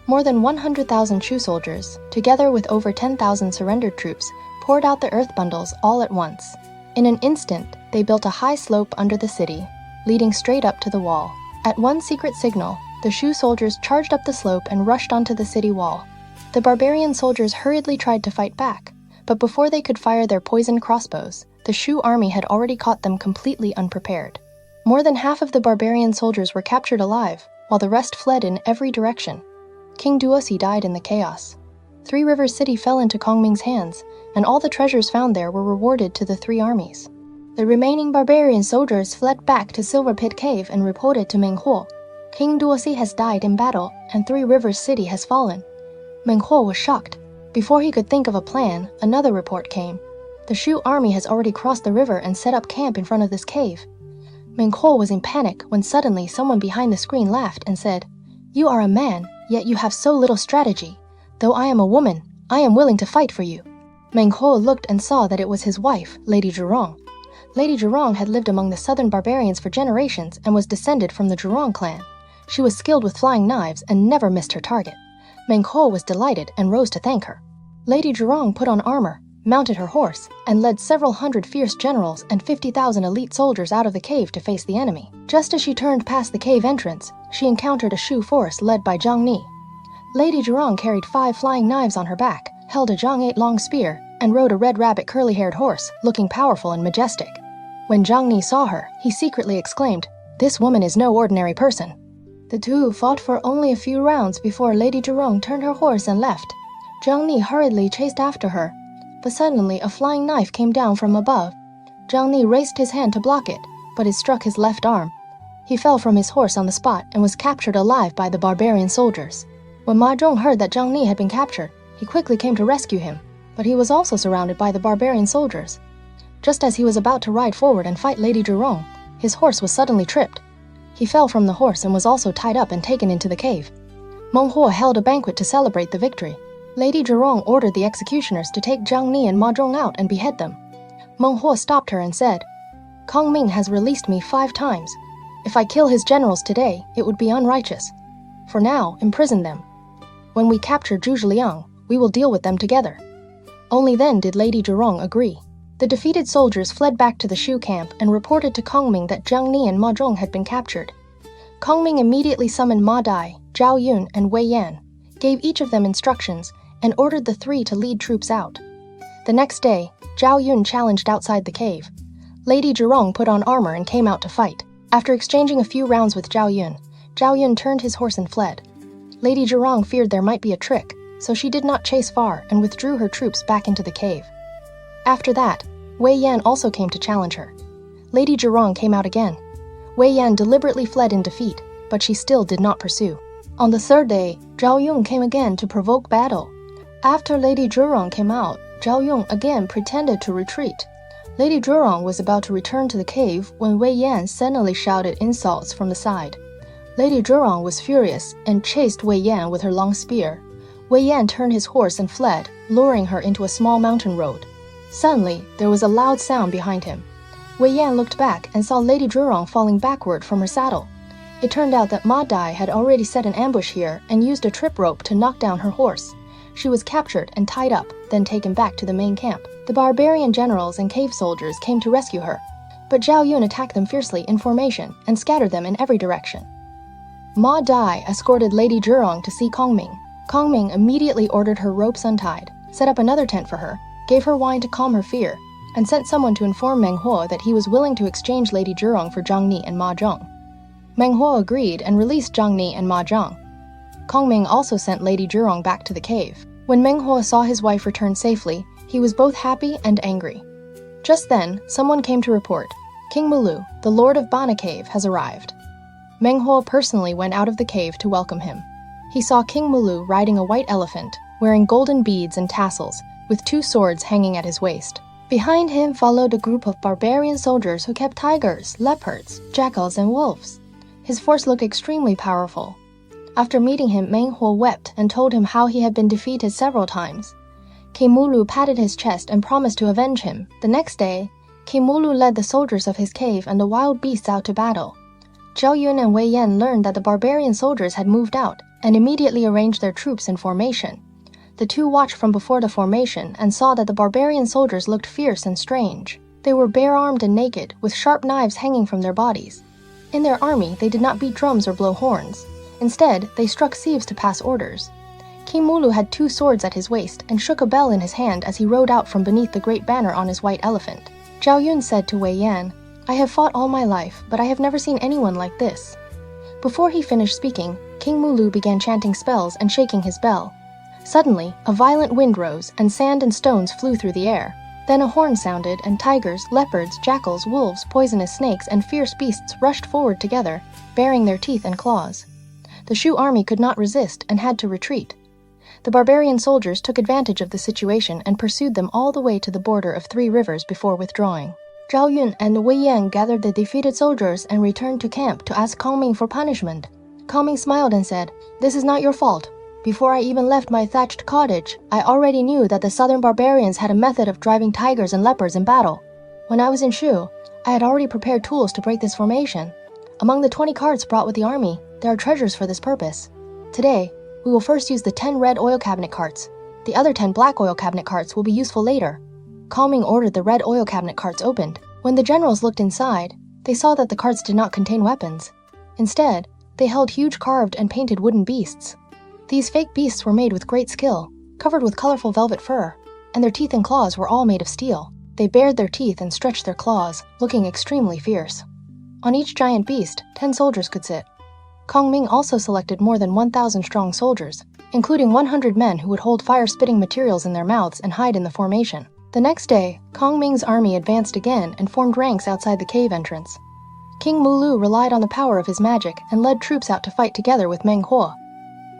S2: More than 100,000 Shu soldiers, together with over 10,000 surrendered troops, poured out the earth bundles all at once. In an instant, they built a high slope under the city, leading straight up to the wall. At one secret signal, the Shu soldiers charged up the slope and rushed onto the city wall. The barbarian soldiers hurriedly tried to fight back, but before they could fire their poisoned crossbows, the Shu army had already caught them completely unprepared. More than half of the barbarian soldiers were captured alive, while the rest fled in every direction. King Duosi died in the chaos. Three Rivers City fell into Kongming's hands, and all the treasures found there were rewarded to the 3 armies. The remaining barbarian soldiers fled back to Silver Pit Cave and reported to Meng Huo. King Duosi has died in battle, and Three Rivers City has fallen. Meng Huo was shocked. Before he could think of a plan, another report came. The Shu army has already crossed the river and set up camp in front of this cave. Meng Huo was in panic when suddenly someone behind the screen laughed and said, "You are a man, yet you have so little strategy. Though I am a woman, I am willing to fight for you." Meng Huo looked and saw that it was his wife, Lady Zhurong. Lady Zhurong had lived among the southern barbarians for generations and was descended from the Zhurong clan. She was skilled with flying knives and never missed her target. Meng Huo was delighted and rose to thank her. Lady Zhurong put on armor, mounted her horse, and led several hundred fierce generals and 50,000 elite soldiers out of the cave to face the enemy. Just as she turned past the cave entrance, she encountered a Shu force led by Zhang Ni. Lady Zhurong carried 5 flying knives on her back, held a Zhang 8 long spear, and rode a red rabbit curly-haired horse, looking powerful and majestic. When Zhang Ni saw her, he secretly exclaimed, "This woman is no ordinary person." The two fought for only a few rounds before Lady Zhurong turned her horse and left. Zhang Ni hurriedly chased after her, but suddenly a flying knife came down from above. Zhang Ni raised his hand to block it, but it struck his left arm. He fell from his horse on the spot and was captured alive by the barbarian soldiers. When Ma Zhong heard that Zhang Ni had been captured, he quickly came to rescue him, but he was also surrounded by the barbarian soldiers. Just as he was about to ride forward and fight Lady Zhurong, his horse was suddenly tripped. He fell from the horse and was also tied up and taken into the cave. Meng Huo held a banquet to celebrate the victory. Lady Zhurong ordered the executioners to take Zhang Ni and Ma Zhong out and behead them. Meng Huo stopped her and said, "Kongming has released me 5 times. If I kill his generals today, it would be unrighteous. For now, imprison them. When we capture Zhuge we will deal with them together." Only then did Lady Zhurong agree. The defeated soldiers fled back to the Shu camp and reported to Kongming that Zhang Ni and Ma Zhong had been captured. Kongming immediately summoned Ma Dai, Zhao Yun, and Wei Yan, gave each of them instructions, and ordered the 3 to lead troops out. The next day, Zhao Yun challenged outside the cave. Lady Zhurong put on armor and came out to fight. After exchanging a few rounds with Zhao Yun turned his horse and fled. Lady Zhurong feared there might be a trick, so she did not chase far and withdrew her troops back into the cave. After that, Wei Yan also came to challenge her. Lady Zhurong came out again. Wei Yan deliberately fled in defeat, but she still did not pursue. On the 3rd day, Zhao Yun came again to provoke battle. After Lady Zhurong came out, Zhao Yun again pretended to retreat. Lady Zhurong was about to return to the cave when Wei Yan suddenly shouted insults from the side. Lady Zhurong was furious and chased Wei Yan with her long spear. Wei Yan turned his horse and fled, luring her into a small mountain road. Suddenly, there was a loud sound behind him. Wei Yan looked back and saw Lady Zhurong falling backward from her saddle. It turned out that Ma Dai had already set an ambush here and used a trip rope to knock down her horse. She was captured and tied up, then taken back to the main camp. The barbarian generals and cave soldiers came to rescue her, but Zhao Yun attacked them fiercely in formation and scattered them in every direction. Ma Dai escorted Lady Zhurong to see Kongming. Kongming immediately ordered her ropes untied, set up another tent for her, gave her wine to calm her fear, and sent someone to inform Meng Huo that he was willing to exchange Lady Zhurong for Zhang Ni and Ma Zhong. Meng Huo agreed and released Zhang Ni and Ma Zhong. Kongming also sent Lady Zhurong back to the cave. When Meng Huo saw his wife return safely, he was both happy and angry. Just then, someone came to report, King Mulu, the Lord of Bana Cave, has arrived. Meng Huo personally went out of the cave to welcome him. He saw King Mulu riding a white elephant, wearing golden beads and tassels, with 2 swords hanging at his waist. Behind him followed a group of barbarian soldiers who kept tigers, leopards, jackals, and wolves. His force looked extremely powerful. After meeting him, Meng Huo wept and told him how he had been defeated several times. King Mulu patted his chest and promised to avenge him. The next day, King Mulu led the soldiers of his cave and the wild beasts out to battle. Zhao Yun and Wei Yan learned that the barbarian soldiers had moved out and immediately arranged their troops in formation. The 2 watched from before the formation and saw that the barbarian soldiers looked fierce and strange. They were bare-armed and naked, with sharp knives hanging from their bodies. In their army, they did not beat drums or blow horns. Instead, they struck sieves to pass orders. King Mulu had 2 swords at his waist and shook a bell in his hand as he rode out from beneath the great banner on his white elephant. Zhao Yun said to Wei Yan, "I have fought all my life, but I have never seen anyone like this." Before he finished speaking, King Mulu began chanting spells and shaking his bell. Suddenly, a violent wind rose, and sand and stones flew through the air. Then a horn sounded, and tigers, leopards, jackals, wolves, poisonous snakes, and fierce beasts rushed forward together, baring their teeth and claws. The Shu army could not resist and had to retreat. The barbarian soldiers took advantage of the situation and pursued them all the way to the border of 3 rivers before withdrawing. Zhao Yun and Wei Yan gathered the defeated soldiers and returned to camp to ask Kongming for punishment. Kongming smiled and said, "This is not your fault. Before I even left my thatched cottage, I already knew that the southern barbarians had a method of driving tigers and leopards in battle. When I was in Shu, I had already prepared tools to break this formation. Among the 20 carts brought with the army, there are treasures for this purpose. Today, we will first use the 10 red oil cabinet carts. The other 10 black oil cabinet carts will be useful later." Kongming ordered the red oil cabinet carts opened. When the generals looked inside, they saw that the carts did not contain weapons. Instead, they held huge carved and painted wooden beasts. These fake beasts were made with great skill, covered with colorful velvet fur, and their teeth and claws were all made of steel. They bared their teeth and stretched their claws, looking extremely fierce. On each giant beast, 10 soldiers could sit. Kongming also selected more than 1,000 strong soldiers, including 100 men who would hold fire-spitting materials in their mouths and hide in the formation. The next day, Kongming's army advanced again and formed ranks outside the cave entrance. King Mulu relied on the power of his magic and led troops out to fight together with Meng Huo.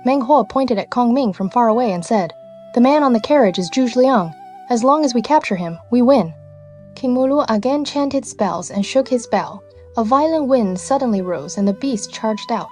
S2: Meng Huo pointed at Kongming from far away and said, "The man on the carriage is Zhuge Liang. As long as we capture him, we win." King Mulu again chanted spells and shook his bell. A violent wind suddenly rose and the beast charged out.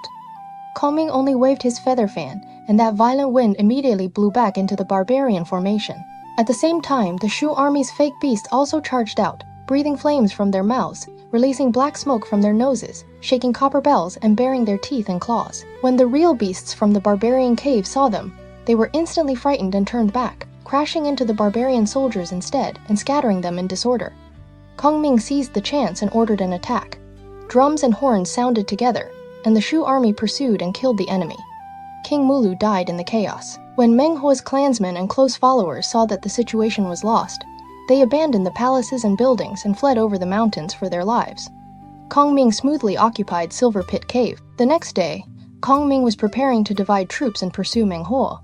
S2: Kongming only waved his feather fan, and that violent wind immediately blew back into the barbarian formation. At the same time, the Shu army's fake beasts also charged out, breathing flames from their mouths, releasing black smoke from their noses, shaking copper bells and baring their teeth and claws. When the real beasts from the barbarian cave saw them, they were instantly frightened and turned back, crashing into the barbarian soldiers instead and scattering them in disorder. Kongming seized the chance and ordered an attack. Drums and horns sounded together, and the Shu army pursued and killed the enemy. King Mulu died in the chaos. When Meng Huo's clansmen and close followers saw that the situation was lost, they abandoned the palaces and buildings and fled over the mountains for their lives. Kongming smoothly occupied Silver Pit Cave. The next day, Kongming was preparing to divide troops and pursue Meng Huo,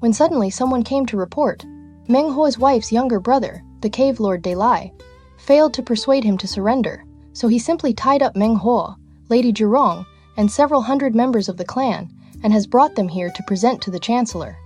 S2: when suddenly someone came to report. Meng Huo's wife's younger brother, the cave lord De Lai, failed to persuade him to surrender, so he simply tied up Meng Huo, Lady Zhurong, and several hundred members of the clan, and has brought them here to present to the chancellor.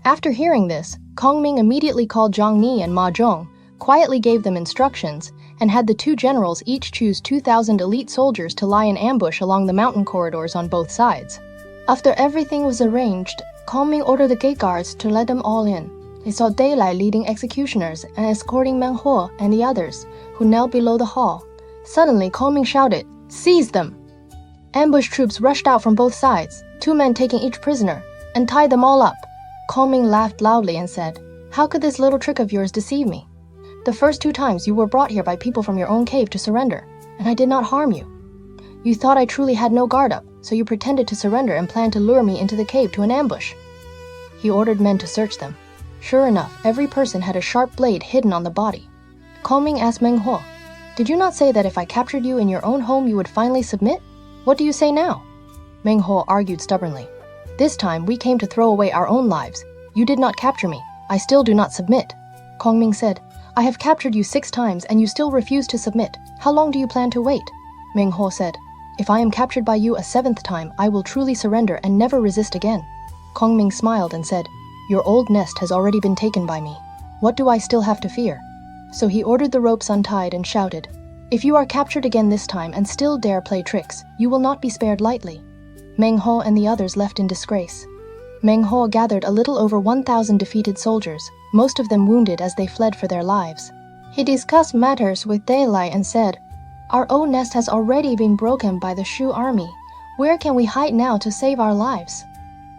S2: After hearing this, Kongming immediately called Zhang Ni and Ma Zhong, quietly gave them instructions, and had the two generals each choose 2,000 elite soldiers to lie in ambush along the mountain corridors on both sides. After everything was arranged, Kongming ordered the gate guards to let them all in. They saw daylight leading executioners and escorting Meng Huo and the others, who knelt below the hall. Suddenly, Kongming shouted, "Seize them!" Ambush troops rushed out from both sides, 2 men taking each prisoner, and tied them all up. Kongming laughed loudly and said, "How could this little trick of yours deceive me? The first 2 times you were brought here by people from your own cave to surrender, and I did not harm you. You thought I truly had no guard up, so you pretended to surrender and planned to lure me into the cave to an ambush." He ordered men to search them. Sure enough, every person had a sharp blade hidden on the body. Kongming asked Meng Huo, "Did you not say that if I captured you in your own home you would finally submit? What do you say now?" Meng Huo argued stubbornly, "This time we came to throw away our own lives. You did not capture me. I still do not submit." Kongming said, "I have captured you 6 times and you still refuse to submit. How long do you plan to wait?" Meng Huo said, "If I am captured by you a 7th time, I will truly surrender and never resist again." Kongming smiled and said, "Your old nest has already been taken by me. What do I still have to fear?" So he ordered the ropes untied and shouted, "If you are captured again this time and still dare play tricks, you will not be spared lightly." Meng Huo and the others left in disgrace. Meng Huo gathered a little over 1,000 defeated soldiers, most of them wounded as they fled for their lives. He discussed matters with Daylight and said, "Our own nest has already been broken by the Shu army. Where can we hide now to save our lives?"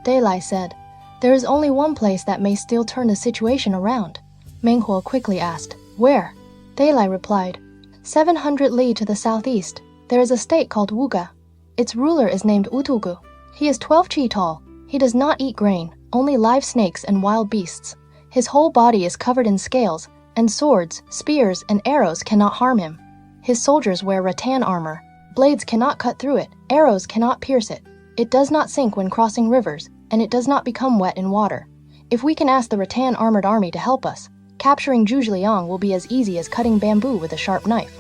S2: Daylight said, "There is only one place that may still turn the situation around." Meng Huo quickly asked, "Where?" Daylight replied, 700 li to the southeast, there is a state called Wuga. Its ruler is named Utugu. He is 12 chi tall. He does not eat grain, only live snakes and wild beasts. His whole body is covered in scales, and swords, spears, and arrows cannot harm him. His soldiers wear rattan armor. Blades cannot cut through it, arrows cannot pierce it. It does not sink when crossing rivers, and it does not become wet in water. If we can ask the rattan armored army to help us, capturing Zhuzhiliang will be as easy as cutting bamboo with a sharp knife."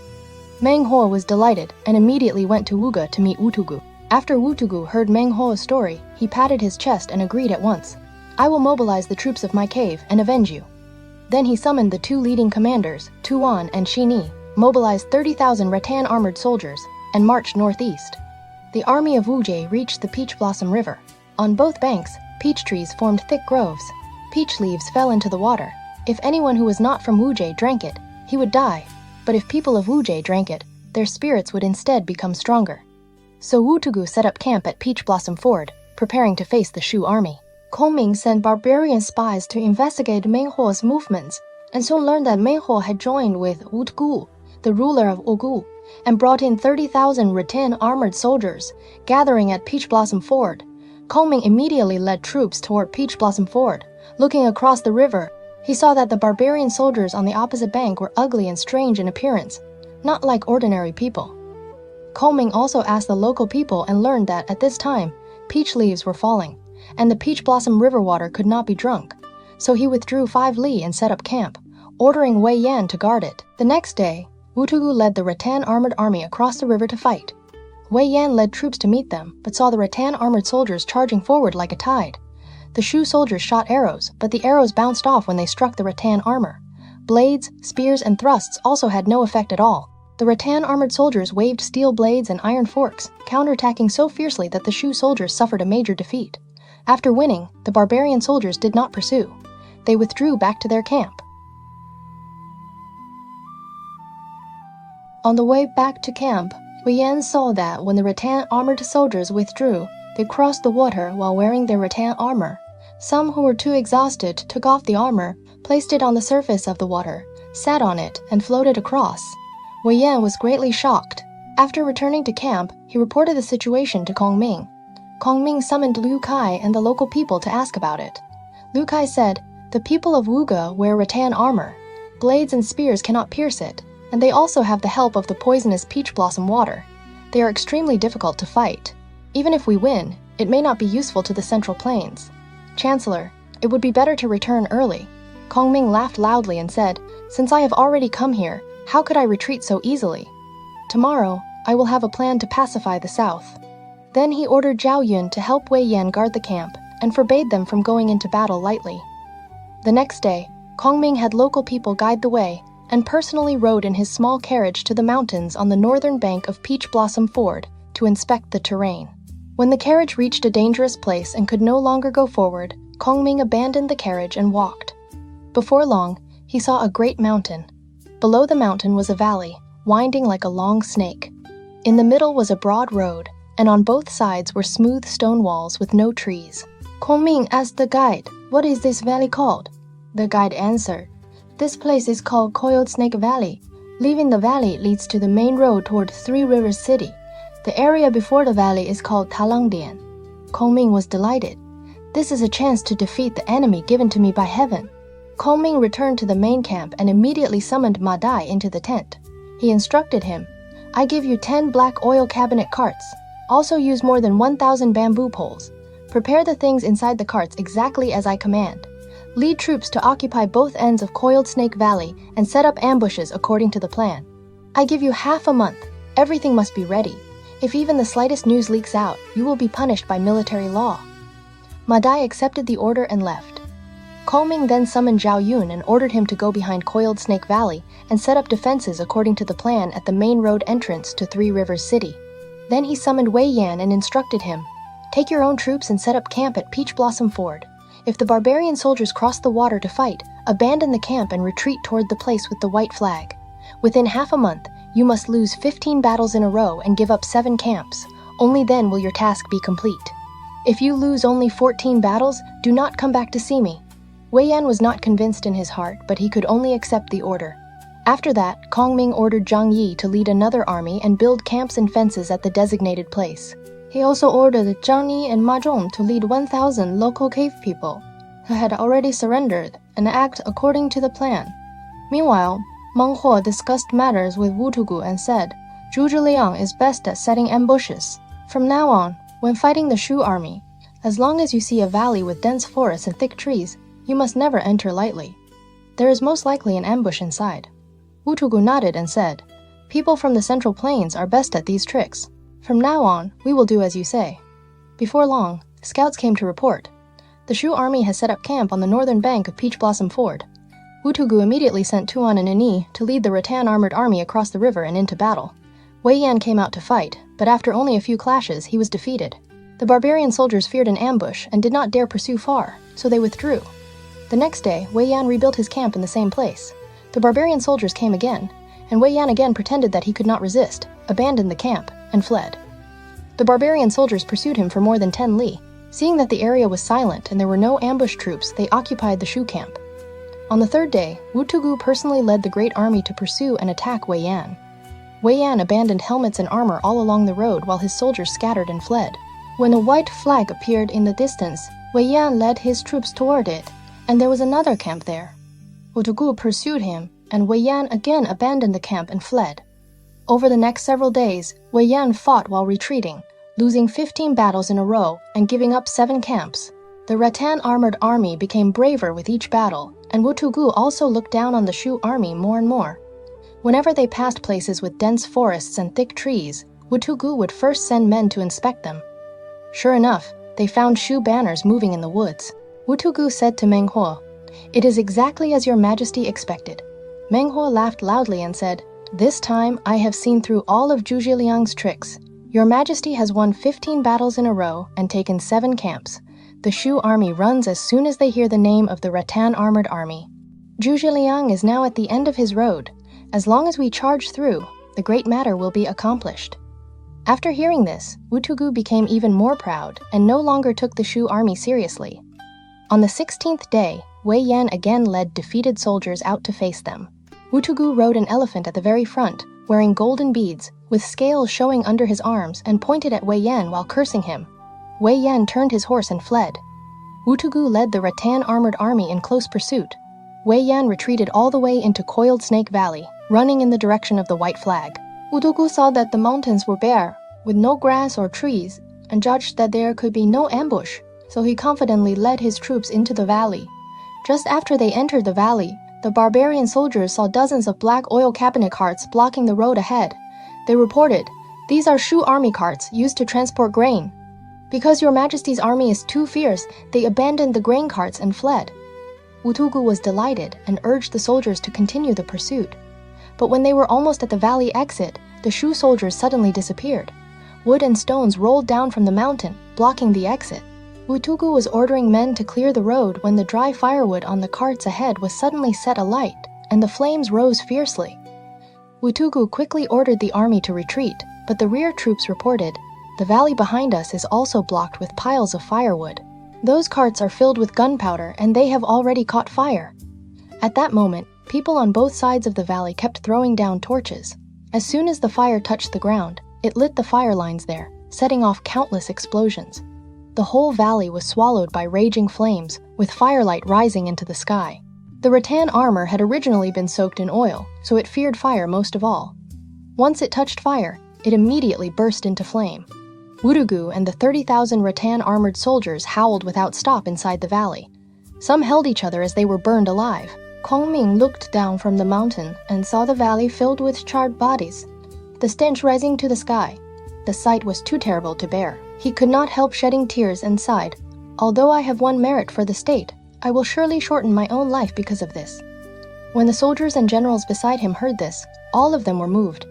S2: Meng Huo was delighted and immediately went to Wuga to meet Utugu. After Utugu heard Meng Huo's story, he patted his chest and agreed at once. "I will mobilize the troops of my cave and avenge you." Then he summoned the 2 leading commanders, Tuan and Shini, mobilized 30,000 rattan-armored soldiers, and marched northeast. The army of Wujie reached the Peach Blossom River. On both banks, peach trees formed thick groves. Peach leaves fell into the water. If anyone who was not from Wujie drank it, he would die. But if people of Wujie drank it, their spirits would instead become stronger. So Wutugu set up camp at Peach Blossom Ford, preparing to face the Shu army. Kongming sent barbarian spies to investigate Meng Huo's movements, and soon learned that Meng Huo had joined with Wutugu, the ruler of Ogu, and brought in 30,000 rattan armored soldiers, gathering at Peach Blossom Ford. Kongming immediately led troops toward Peach Blossom Ford. Looking across the river, he saw that the barbarian soldiers on the opposite bank were ugly and strange in appearance, not like ordinary people. Kongming also asked the local people and learned that at this time, peach leaves were falling, and the Peach Blossom River water could not be drunk. So he withdrew 5 li and set up camp, ordering Wei Yan to guard it. The next day, Wutugu led the rattan armored army across the river to fight. Wei Yan led troops to meet them, but saw the rattan armored soldiers charging forward like a tide. The Shu soldiers shot arrows, but the arrows bounced off when they struck the rattan armor. Blades, spears, and thrusts also had no effect at all. The rattan armored soldiers waved steel blades and iron forks, counterattacking so fiercely that the Shu soldiers suffered a major defeat. After winning, the barbarian soldiers did not pursue. They withdrew back to their camp. On the way back to camp, Wei Yan saw that when the rattan armored soldiers withdrew, they crossed the water while wearing their rattan armor. Some who were too exhausted took off the armor, placed it on the surface of the water, sat on it, and floated across. Wei Yan was greatly shocked. After returning to camp, he reported the situation to Kongming. Kongming summoned Liu Kai and the local people to ask about it. Liu Kai said, "The people of Wuge wear rattan armor. Blades and spears cannot pierce it, and they also have the help of the poisonous peach blossom water. They are extremely difficult to fight. Even if we win, it may not be useful to the Central Plains. Chancellor, it would be better to return early." Kongming laughed loudly and said, "Since I have already come here, how could I retreat so easily? Tomorrow, I will have a plan to pacify the south." Then he ordered Zhao Yun to help Wei Yan guard the camp and forbade them from going into battle lightly. The next day, Kongming had local people guide the way and personally rode in his small carriage to the mountains on the northern bank of Peach Blossom Ford to inspect the terrain. When the carriage reached a dangerous place and could no longer go forward, Kongming abandoned the carriage and walked. Before long, he saw a great mountain. Below the mountain was a valley, winding like a long snake. In the middle was a broad road, and on both sides were smooth stone walls with no trees. Kongming asked the guide, "What is this valley called?" The guide answered, "This place is called Coiled Snake Valley. Leaving the valley leads to the main road toward 3 Rivers City. The area before the valley is called Talangdian." Kongming was delighted. "This is a chance to defeat the enemy given to me by heaven." Kongming returned to the main camp and immediately summoned Ma Dai into the tent. He instructed him, "I give you 10 black oil cabinet carts. Also use more than 1,000 bamboo poles. Prepare the things inside the carts exactly as I command. Lead troops to occupy both ends of Coiled Snake Valley and set up ambushes according to the plan. I give you half a month. Everything must be ready. If even the slightest news leaks out, you will be punished by military law." Ma Dai accepted the order and left. Kongming then summoned Zhao Yun and ordered him to go behind Coiled Snake Valley and set up defenses according to the plan at the main road entrance to 3 Rivers City. Then he summoned Wei Yan and instructed him, "Take your own troops and set up camp at Peach Blossom Ford. If the barbarian soldiers cross the water to fight, abandon the camp and retreat toward the place with the white flag. Within half a month, you must lose 15 battles in a row and give up 7 camps. Only then will your task be complete. If you lose only 14 battles, do not come back to see me." Wei Yan was not convinced in his heart, but he could only accept the order. After that, Kongming ordered Zhang Yi to lead another army and build camps and fences at the designated place. He also ordered Zhang Yi and Ma Zhong to lead 1,000 local cave people who had already surrendered and act according to the plan. Meanwhile, Meng Huo discussed matters with Wu Tugu and said, "Zhu Zhiliang is best at setting ambushes. From now on, when fighting the Shu army, as long as you see a valley with dense forests and thick trees, you must never enter lightly. There is most likely an ambush inside." Wu Tugu nodded and said, "People from the Central Plains are best at these tricks. From now on, we will do as you say." Before long, scouts came to report. The Shu army has set up camp on the northern bank of Peach Blossom Ford. Wu Tugu immediately sent Tuan and Ani to lead the rattan-armored army across the river and into battle. Wei Yan came out to fight, but after only a few clashes, he was defeated. The barbarian soldiers feared an ambush and did not dare pursue far, so they withdrew. The next day, Wei Yan rebuilt his camp in the same place. The barbarian soldiers came again, and Wei Yan again pretended that he could not resist, abandoned the camp, and fled. The barbarian soldiers pursued him for more than 10 li. Seeing that the area was silent and there were no ambush troops, they occupied the Shu camp. On the 3rd day, Wu Tugu personally led the great army to pursue and attack Wei Yan. Wei Yan abandoned helmets and armor all along the road while his soldiers scattered and fled. When a white flag appeared in the distance, Wei Yan led his troops toward it, and there was another camp there. Wu Tugu pursued him, and Wei Yan again abandoned the camp and fled. Over the next several days, Wei Yan fought while retreating, losing 15 battles in a row and giving up 7 camps. The rattan-armored army became braver with each battle, and Wu Tugu also looked down on the Shu army more and more. Whenever they passed places with dense forests and thick trees, Wu Tugu would first send men to inspect them. Sure enough, they found Shu banners moving in the woods. Wu Tugu said to Meng Huo, "It is exactly as your majesty expected." Meng Huo laughed loudly and said, This time, I have seen through all of Zhu Zhiliang's tricks. Your Majesty has won 15 battles in a row and taken 7 camps. The Shu army runs as soon as they hear the name of the rattan armored army. Zhu Zhiliang is now at the end of his road. As long as we charge through, the great matter will be accomplished. After hearing this, Wutugu became even more proud and no longer took the Shu army seriously. On the 16th day, Wei Yan again led defeated soldiers out to face them. Wutugu rode an elephant at the very front, wearing golden beads, with scales showing under his arms, and pointed at Wei Yan while cursing him. Wei Yan turned his horse and fled. Wutugu led the rattan armored army in close pursuit. Wei Yan retreated all the way into Coiled Snake Valley, running in the direction of the white flag. Wutugu saw that the mountains were bare, with no grass or trees, and judged that there could be no ambush, so he confidently led his troops into the valley. Just after they entered the valley, the barbarian soldiers saw dozens of black oil cabinet carts blocking the road ahead. They reported, "These are Shu army carts used to transport grain. Because your Majesty's army is too fierce, they abandoned the grain carts and fled." Wutugu was delighted and urged the soldiers to continue the pursuit. But when they were almost at the valley exit, the Shu soldiers suddenly disappeared. Wood and stones rolled down from the mountain, blocking the exit. Wutugu was ordering men to clear the road when the dry firewood on the carts ahead was suddenly set alight, and the flames rose fiercely. Wutugu quickly ordered the army to retreat, but the rear troops reported, "The valley behind us is also blocked with piles of firewood. Those carts are filled with gunpowder, and they have already caught fire." At that moment, people on both sides of the valley kept throwing down torches. As soon as the fire touched the ground, it lit the fire lines there, setting off countless explosions. The whole valley was swallowed by raging flames, with firelight rising into the sky. The rattan armor had originally been soaked in oil, so it feared fire most of all. Once it touched fire, it immediately burst into flame. Wutugu and the 30,000 rattan-armored soldiers howled without stop inside the valley. Some held each other as they were burned alive. Kongming looked down from the mountain and saw the valley filled with charred bodies, the stench rising to the sky. The sight was too terrible to bear. He could not help shedding tears and sighed, "Although I have won merit for the state, I will surely shorten my own life because of this." When the soldiers and generals beside him heard this, all of them were moved.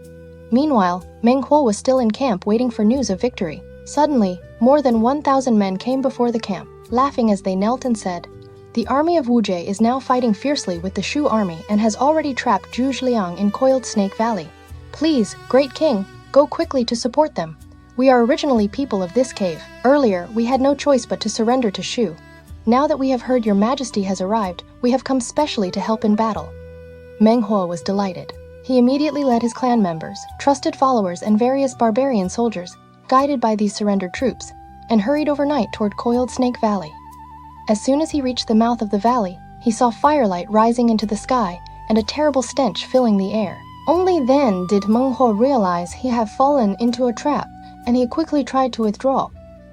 S2: Meanwhile, Meng Huo was still in camp waiting for news of victory. Suddenly, more than 1,000 men came before the camp, laughing as they knelt and said, "The army of Wu Jie is now fighting fiercely with the Shu army and has already trapped Zhu Zhiliang in Coiled Snake Valley. Please, great king, go quickly to support them. We are originally people of this cave. Earlier, we had no choice but to surrender to Shu. Now that we have heard your majesty has arrived, we have come specially to help in battle." Meng Huo was delighted. He immediately led his clan members, trusted followers, and various barbarian soldiers, guided by these surrendered troops, and hurried overnight toward Coiled Snake Valley. As soon as he reached the mouth of the valley, he saw firelight rising into the sky and a terrible stench filling the air. Only then did Meng Huo realize he had fallen into a trap, and he quickly tried to withdraw.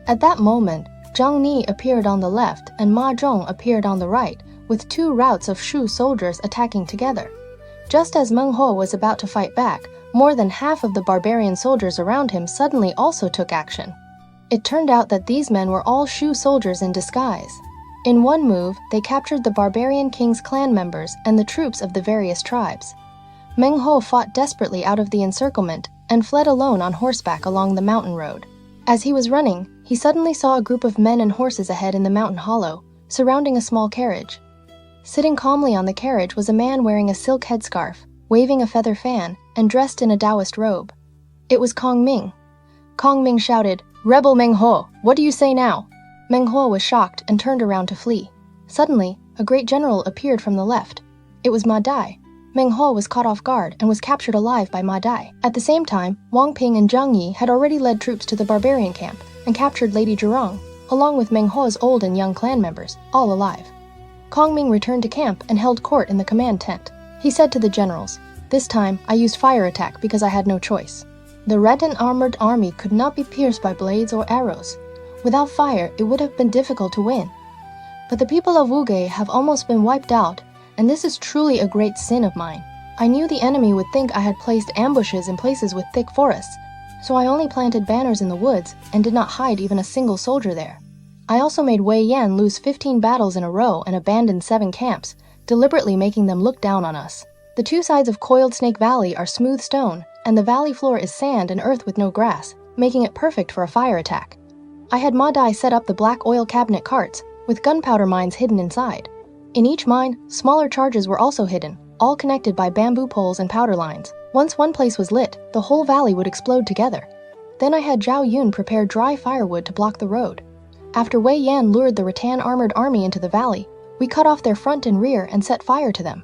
S2: At that moment, Zhang Ni appeared on the left and Ma Zhong appeared on the right, with 2 routes of Shu soldiers attacking together. Just as Meng Huo was about to fight back, more than half of the barbarian soldiers around him suddenly also took action. It turned out that these men were all Shu soldiers in disguise. In one move, they captured the barbarian king's clan members and the troops of the various tribes. Meng Huo fought desperately out of the encirclement and fled alone on horseback along the mountain road. As he was running, he suddenly saw a group of men and horses ahead in the mountain hollow, surrounding a small carriage. Sitting calmly on the carriage was a man wearing a silk headscarf, waving a feather fan, and dressed in a Taoist robe. It was Kongming. Kongming shouted, "Rebel Meng Huo, what do you say now?" Meng Huo was shocked and turned around to flee. Suddenly, a great general appeared from the left. It was Ma Dai. Meng Huo was caught off guard and was captured alive by Ma Dai. At the same time, Wang Ping and Zhang Yi had already led troops to the barbarian camp and captured Lady Zhurong, along with Meng Huo's old and young clan members, all alive. Kongming returned to camp and held court in the command tent. He said to the generals, "This time, I used fire attack because I had no choice. The rattan-armored army could not be pierced by blades or arrows. Without fire, it would have been difficult to win. But the people of Wu Jie have almost been wiped out, and this is truly a great sin of mine. I knew the enemy would think I had placed ambushes in places with thick forests, so I only planted banners in the woods and did not hide even a single soldier there. I also made Wei Yan lose 15 battles in a row and abandon 7 camps, deliberately making them look down on us. The two sides of Coiled Snake Valley are smooth stone, and the valley floor is sand and earth with no grass, making it perfect for a fire attack. I had Ma Dai set up the black oil cabinet carts, with gunpowder mines hidden inside. In each mine, smaller charges were also hidden, all connected by bamboo poles and powder lines. Once one place was lit, the whole valley would explode together. Then I had Zhao Yun prepare dry firewood to block the road. After Wei Yan lured the rattan armored army into the valley, we cut off their front and rear and set fire to them.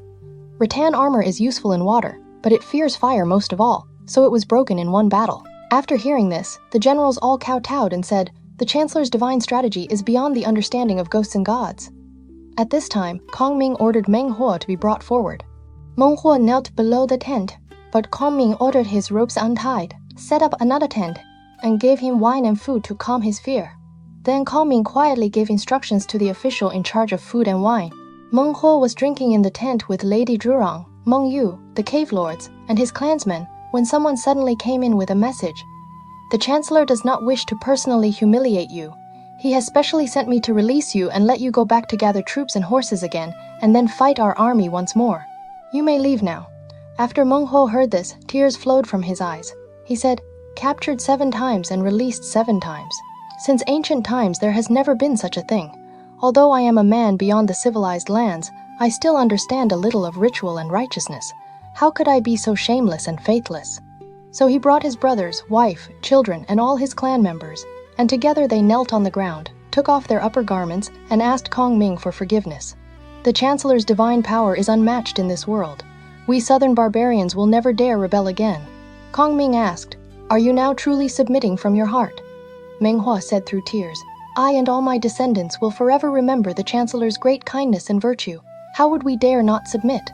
S2: Rattan armor is useful in water, but it fears fire most of all, so it was broken in one battle. After hearing this, the generals all kowtowed and said, "The Chancellor's divine strategy is beyond the understanding of ghosts and gods." At this time, Kongming ordered Meng Huo to be brought forward. Meng Huo knelt below the tent, but Kongming ordered his ropes untied, set up another tent, and gave him wine and food to calm his fear. Then Kongming quietly gave instructions to the official in charge of food and wine. Meng Huo was drinking in the tent with Lady Zhurong, Meng Yu, the cave lords, and his clansmen when someone suddenly came in with a message. "The Chancellor does not wish to personally humiliate you. He has specially sent me to release you and let you go back to gather troops and horses again, and then fight our army once more. You may leave now." After Meng Huo heard this, tears flowed from his eyes. He said, "Captured 7 times and released 7 times. Since ancient times there has never been such a thing. Although I am a man beyond the civilized lands, I still understand a little of ritual and righteousness. How could I be so shameless and faithless?" So he brought his brothers, wife, children, and all his clan members, and together they knelt on the ground, took off their upper garments, and asked Kongming for forgiveness. "The Chancellor's divine power is unmatched in this world. We southern barbarians will never dare rebel again." Kongming asked, "Are you now truly submitting from your heart?" Meng Huo said through tears, "I and all my descendants will forever remember the Chancellor's great kindness and virtue. How would we dare not submit?"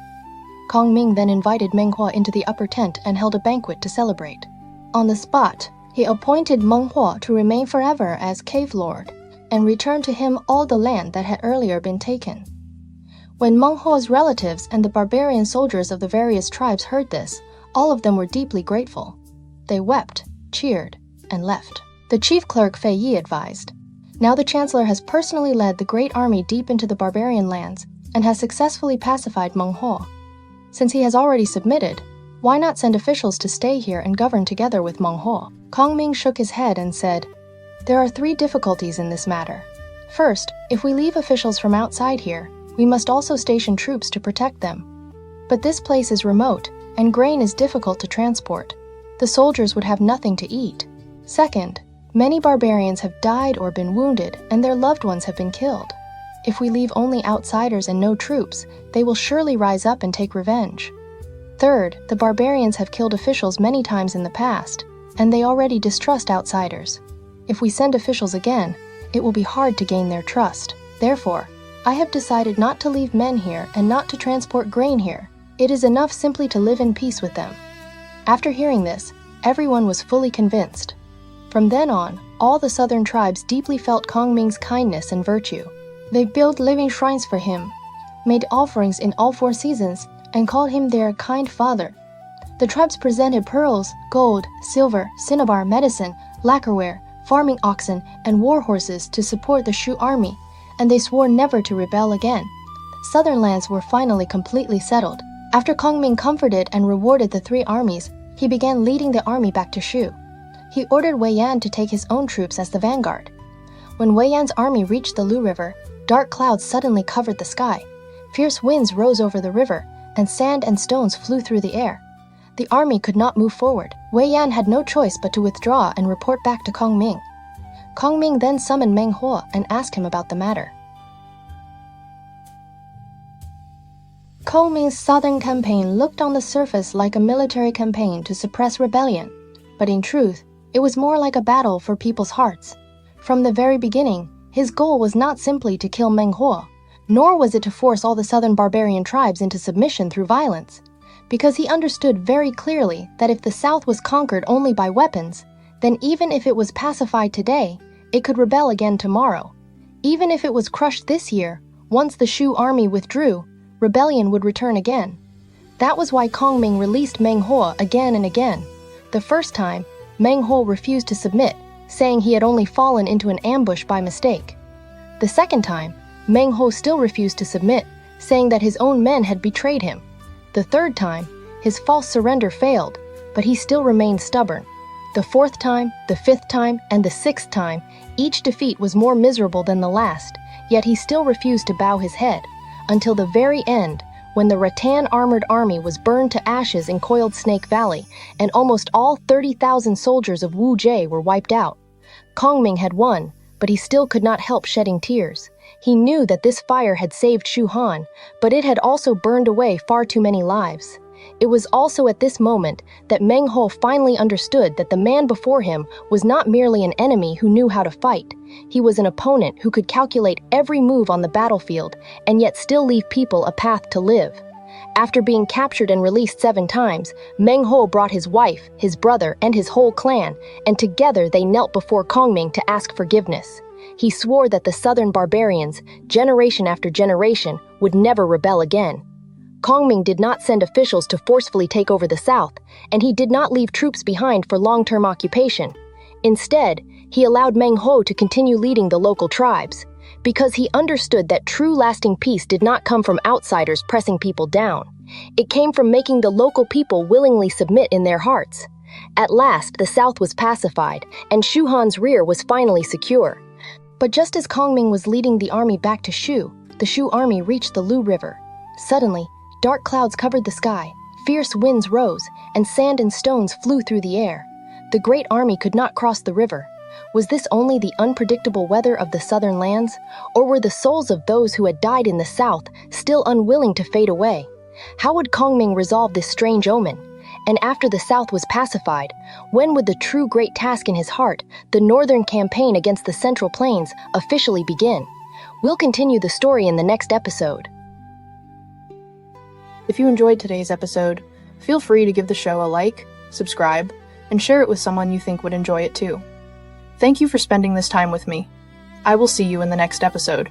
S2: Kongming then invited Meng Huo into the upper tent and held a banquet to celebrate. On the spot, he appointed Meng Huo to remain forever as cave lord, and returned to him all the land that had earlier been taken. When Meng Huo's relatives and the barbarian soldiers of the various tribes heard this, all of them were deeply grateful. They wept, cheered, and left. The chief clerk Fei Yi advised, "Now the Chancellor has personally led the great army deep into the barbarian lands and has successfully pacified Meng Huo. Since he has already submitted, why not send officials to stay here and govern together with Meng Huo?" Kongming shook his head and said, "There are 3 difficulties in this matter. First, if we leave officials from outside here, we must also station troops to protect them. But this place is remote, and grain is difficult to transport. The soldiers would have nothing to eat. Second, many barbarians have died or been wounded, and their loved ones have been killed. If we leave only outsiders and no troops, they will surely rise up and take revenge. Third, the barbarians have killed officials many times in the past, and they already distrust outsiders. If we send officials again, it will be hard to gain their trust. Therefore, I have decided not to leave men here and not to transport grain here. It is enough simply to live in peace with them." After hearing this, everyone was fully convinced. From then on, all the southern tribes deeply felt Kongming's kindness and virtue. They built living shrines for him, made offerings in all 4 seasons, and called him their kind father. The tribes presented pearls, gold, silver, cinnabar, medicine, lacquerware, farming oxen, and war horses to support the Shu army, and they swore never to rebel again. Southern lands were finally completely settled. After Kongming comforted and rewarded the 3 armies, he began leading the army back to Shu. He ordered Wei Yan to take his own troops as the vanguard. When Wei Yan's army reached the Lu River, dark clouds suddenly covered the sky. Fierce winds rose over the river, and sand and stones flew through the air. The army could not move forward. Wei Yan had no choice but to withdraw and report back to Kongming. Kongming then summoned Meng Huo and asked him about the matter. Kongming's southern campaign looked on the surface like a military campaign to suppress rebellion, but in truth, it was more like a battle for people's hearts. From the very beginning, his goal was not simply to kill Meng Huo, nor was it to force all the southern barbarian tribes into submission through violence, because he understood very clearly that if the south was conquered only by weapons, then even if it was pacified today, it could rebel again tomorrow. Even if it was crushed this year, once the Shu army withdrew, rebellion would return again. That was why Kongming released Meng Huo again and again. The first time, Meng Huo refused to submit, saying he had only fallen into an ambush by mistake. The second time, Meng Huo still refused to submit, saying that his own men had betrayed him. The The third time, his false surrender failed, but he still remained stubborn. The fourth time, the fifth time, and the sixth time, each defeat was more miserable than the last, yet he still refused to bow his head, until the very end, when the rattan armored army was burned to ashes in Coiled Snake Valley, and almost all 30,000 soldiers of Wu Jie were wiped out. Kongming had won, but he still could not help shedding tears. He knew that this fire had saved Shu Han, but it had also burned away far too many lives. It was also at this moment that Meng Huo finally understood that the man before him was not merely an enemy who knew how to fight. He was an opponent who could calculate every move on the battlefield and yet still leave people a path to live. After being captured and released 7 times, Meng Huo brought his wife, his brother, and his whole clan, and together they knelt before Kongming to ask forgiveness. He swore that the southern barbarians, generation after generation, would never rebel again. Kongming did not send officials to forcefully take over the south, and he did not leave troops behind for long-term occupation. Instead, he allowed Meng Huo to continue leading the local tribes, because he understood that true lasting peace did not come from outsiders pressing people down. It came from making the local people willingly submit in their hearts. At last, the south was pacified, and Shu Han's rear was finally secure. But just as Kongming was leading the army back to Shu, the Shu army reached the Lu River. Suddenly, dark clouds covered the sky, fierce winds rose, and sand and stones flew through the air. The great army could not cross the river. Was this only the unpredictable weather of the southern lands, or were the souls of those who had died in the south still unwilling to fade away? How would Kongming resolve this strange omen? And after the south was pacified, when would the true great task in his heart, the northern campaign against the Central Plains, officially begin? We'll continue the story in the next episode.
S1: If you enjoyed today's episode, feel free to give the show a like, subscribe, and share it with someone you think would enjoy it too. Thank you for spending this time with me. I will see you in the next episode.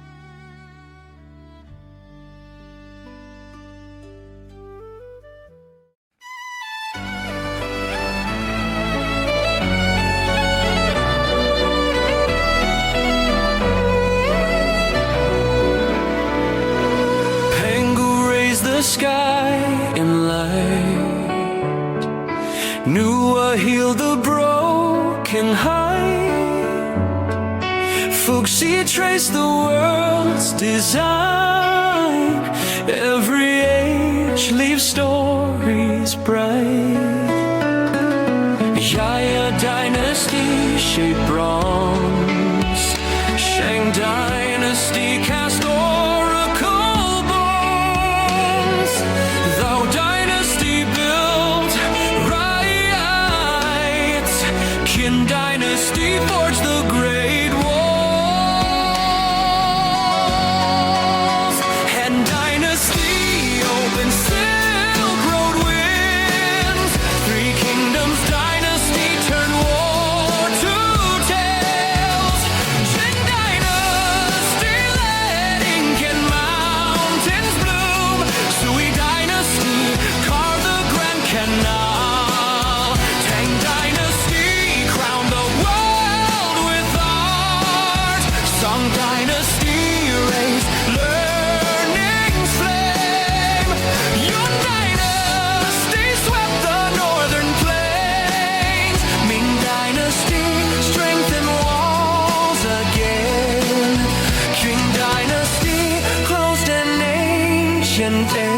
S3: The sky in light, Nua healed the broken heart. Fuxi traced the world's design. Every age leaves stories bright. Xi'er dynasty shaped bronze. Shang dynasty cast oracle bones. Thou dynasty built right. Qin dynasty forged the great walls. Han dynasty opened Silk Road winds. 3 kingdoms dynasty turned war to tales. Qin dynasty led ink and mountains bloom. Sui dynasty carved the Grand Canal. Tang dynasty crowned the world with art. Song dynasty raised learning's flame. Yun dynasty swept the northern plains. Ming dynasty strengthened walls again. Qing dynasty closed an ancient end.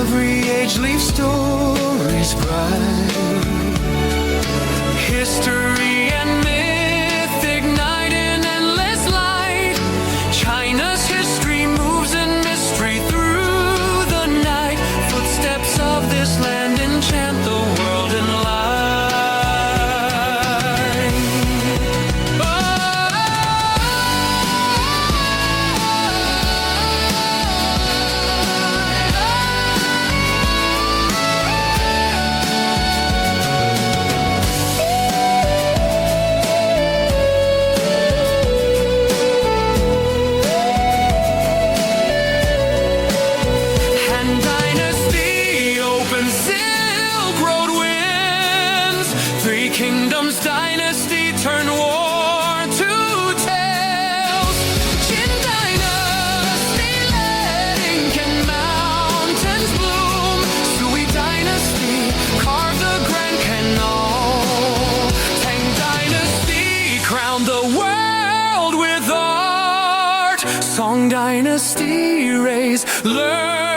S3: Every age leaves stories bright. History and myth ignite in endless light. crowned the world with art. Song Dynasty rays, learn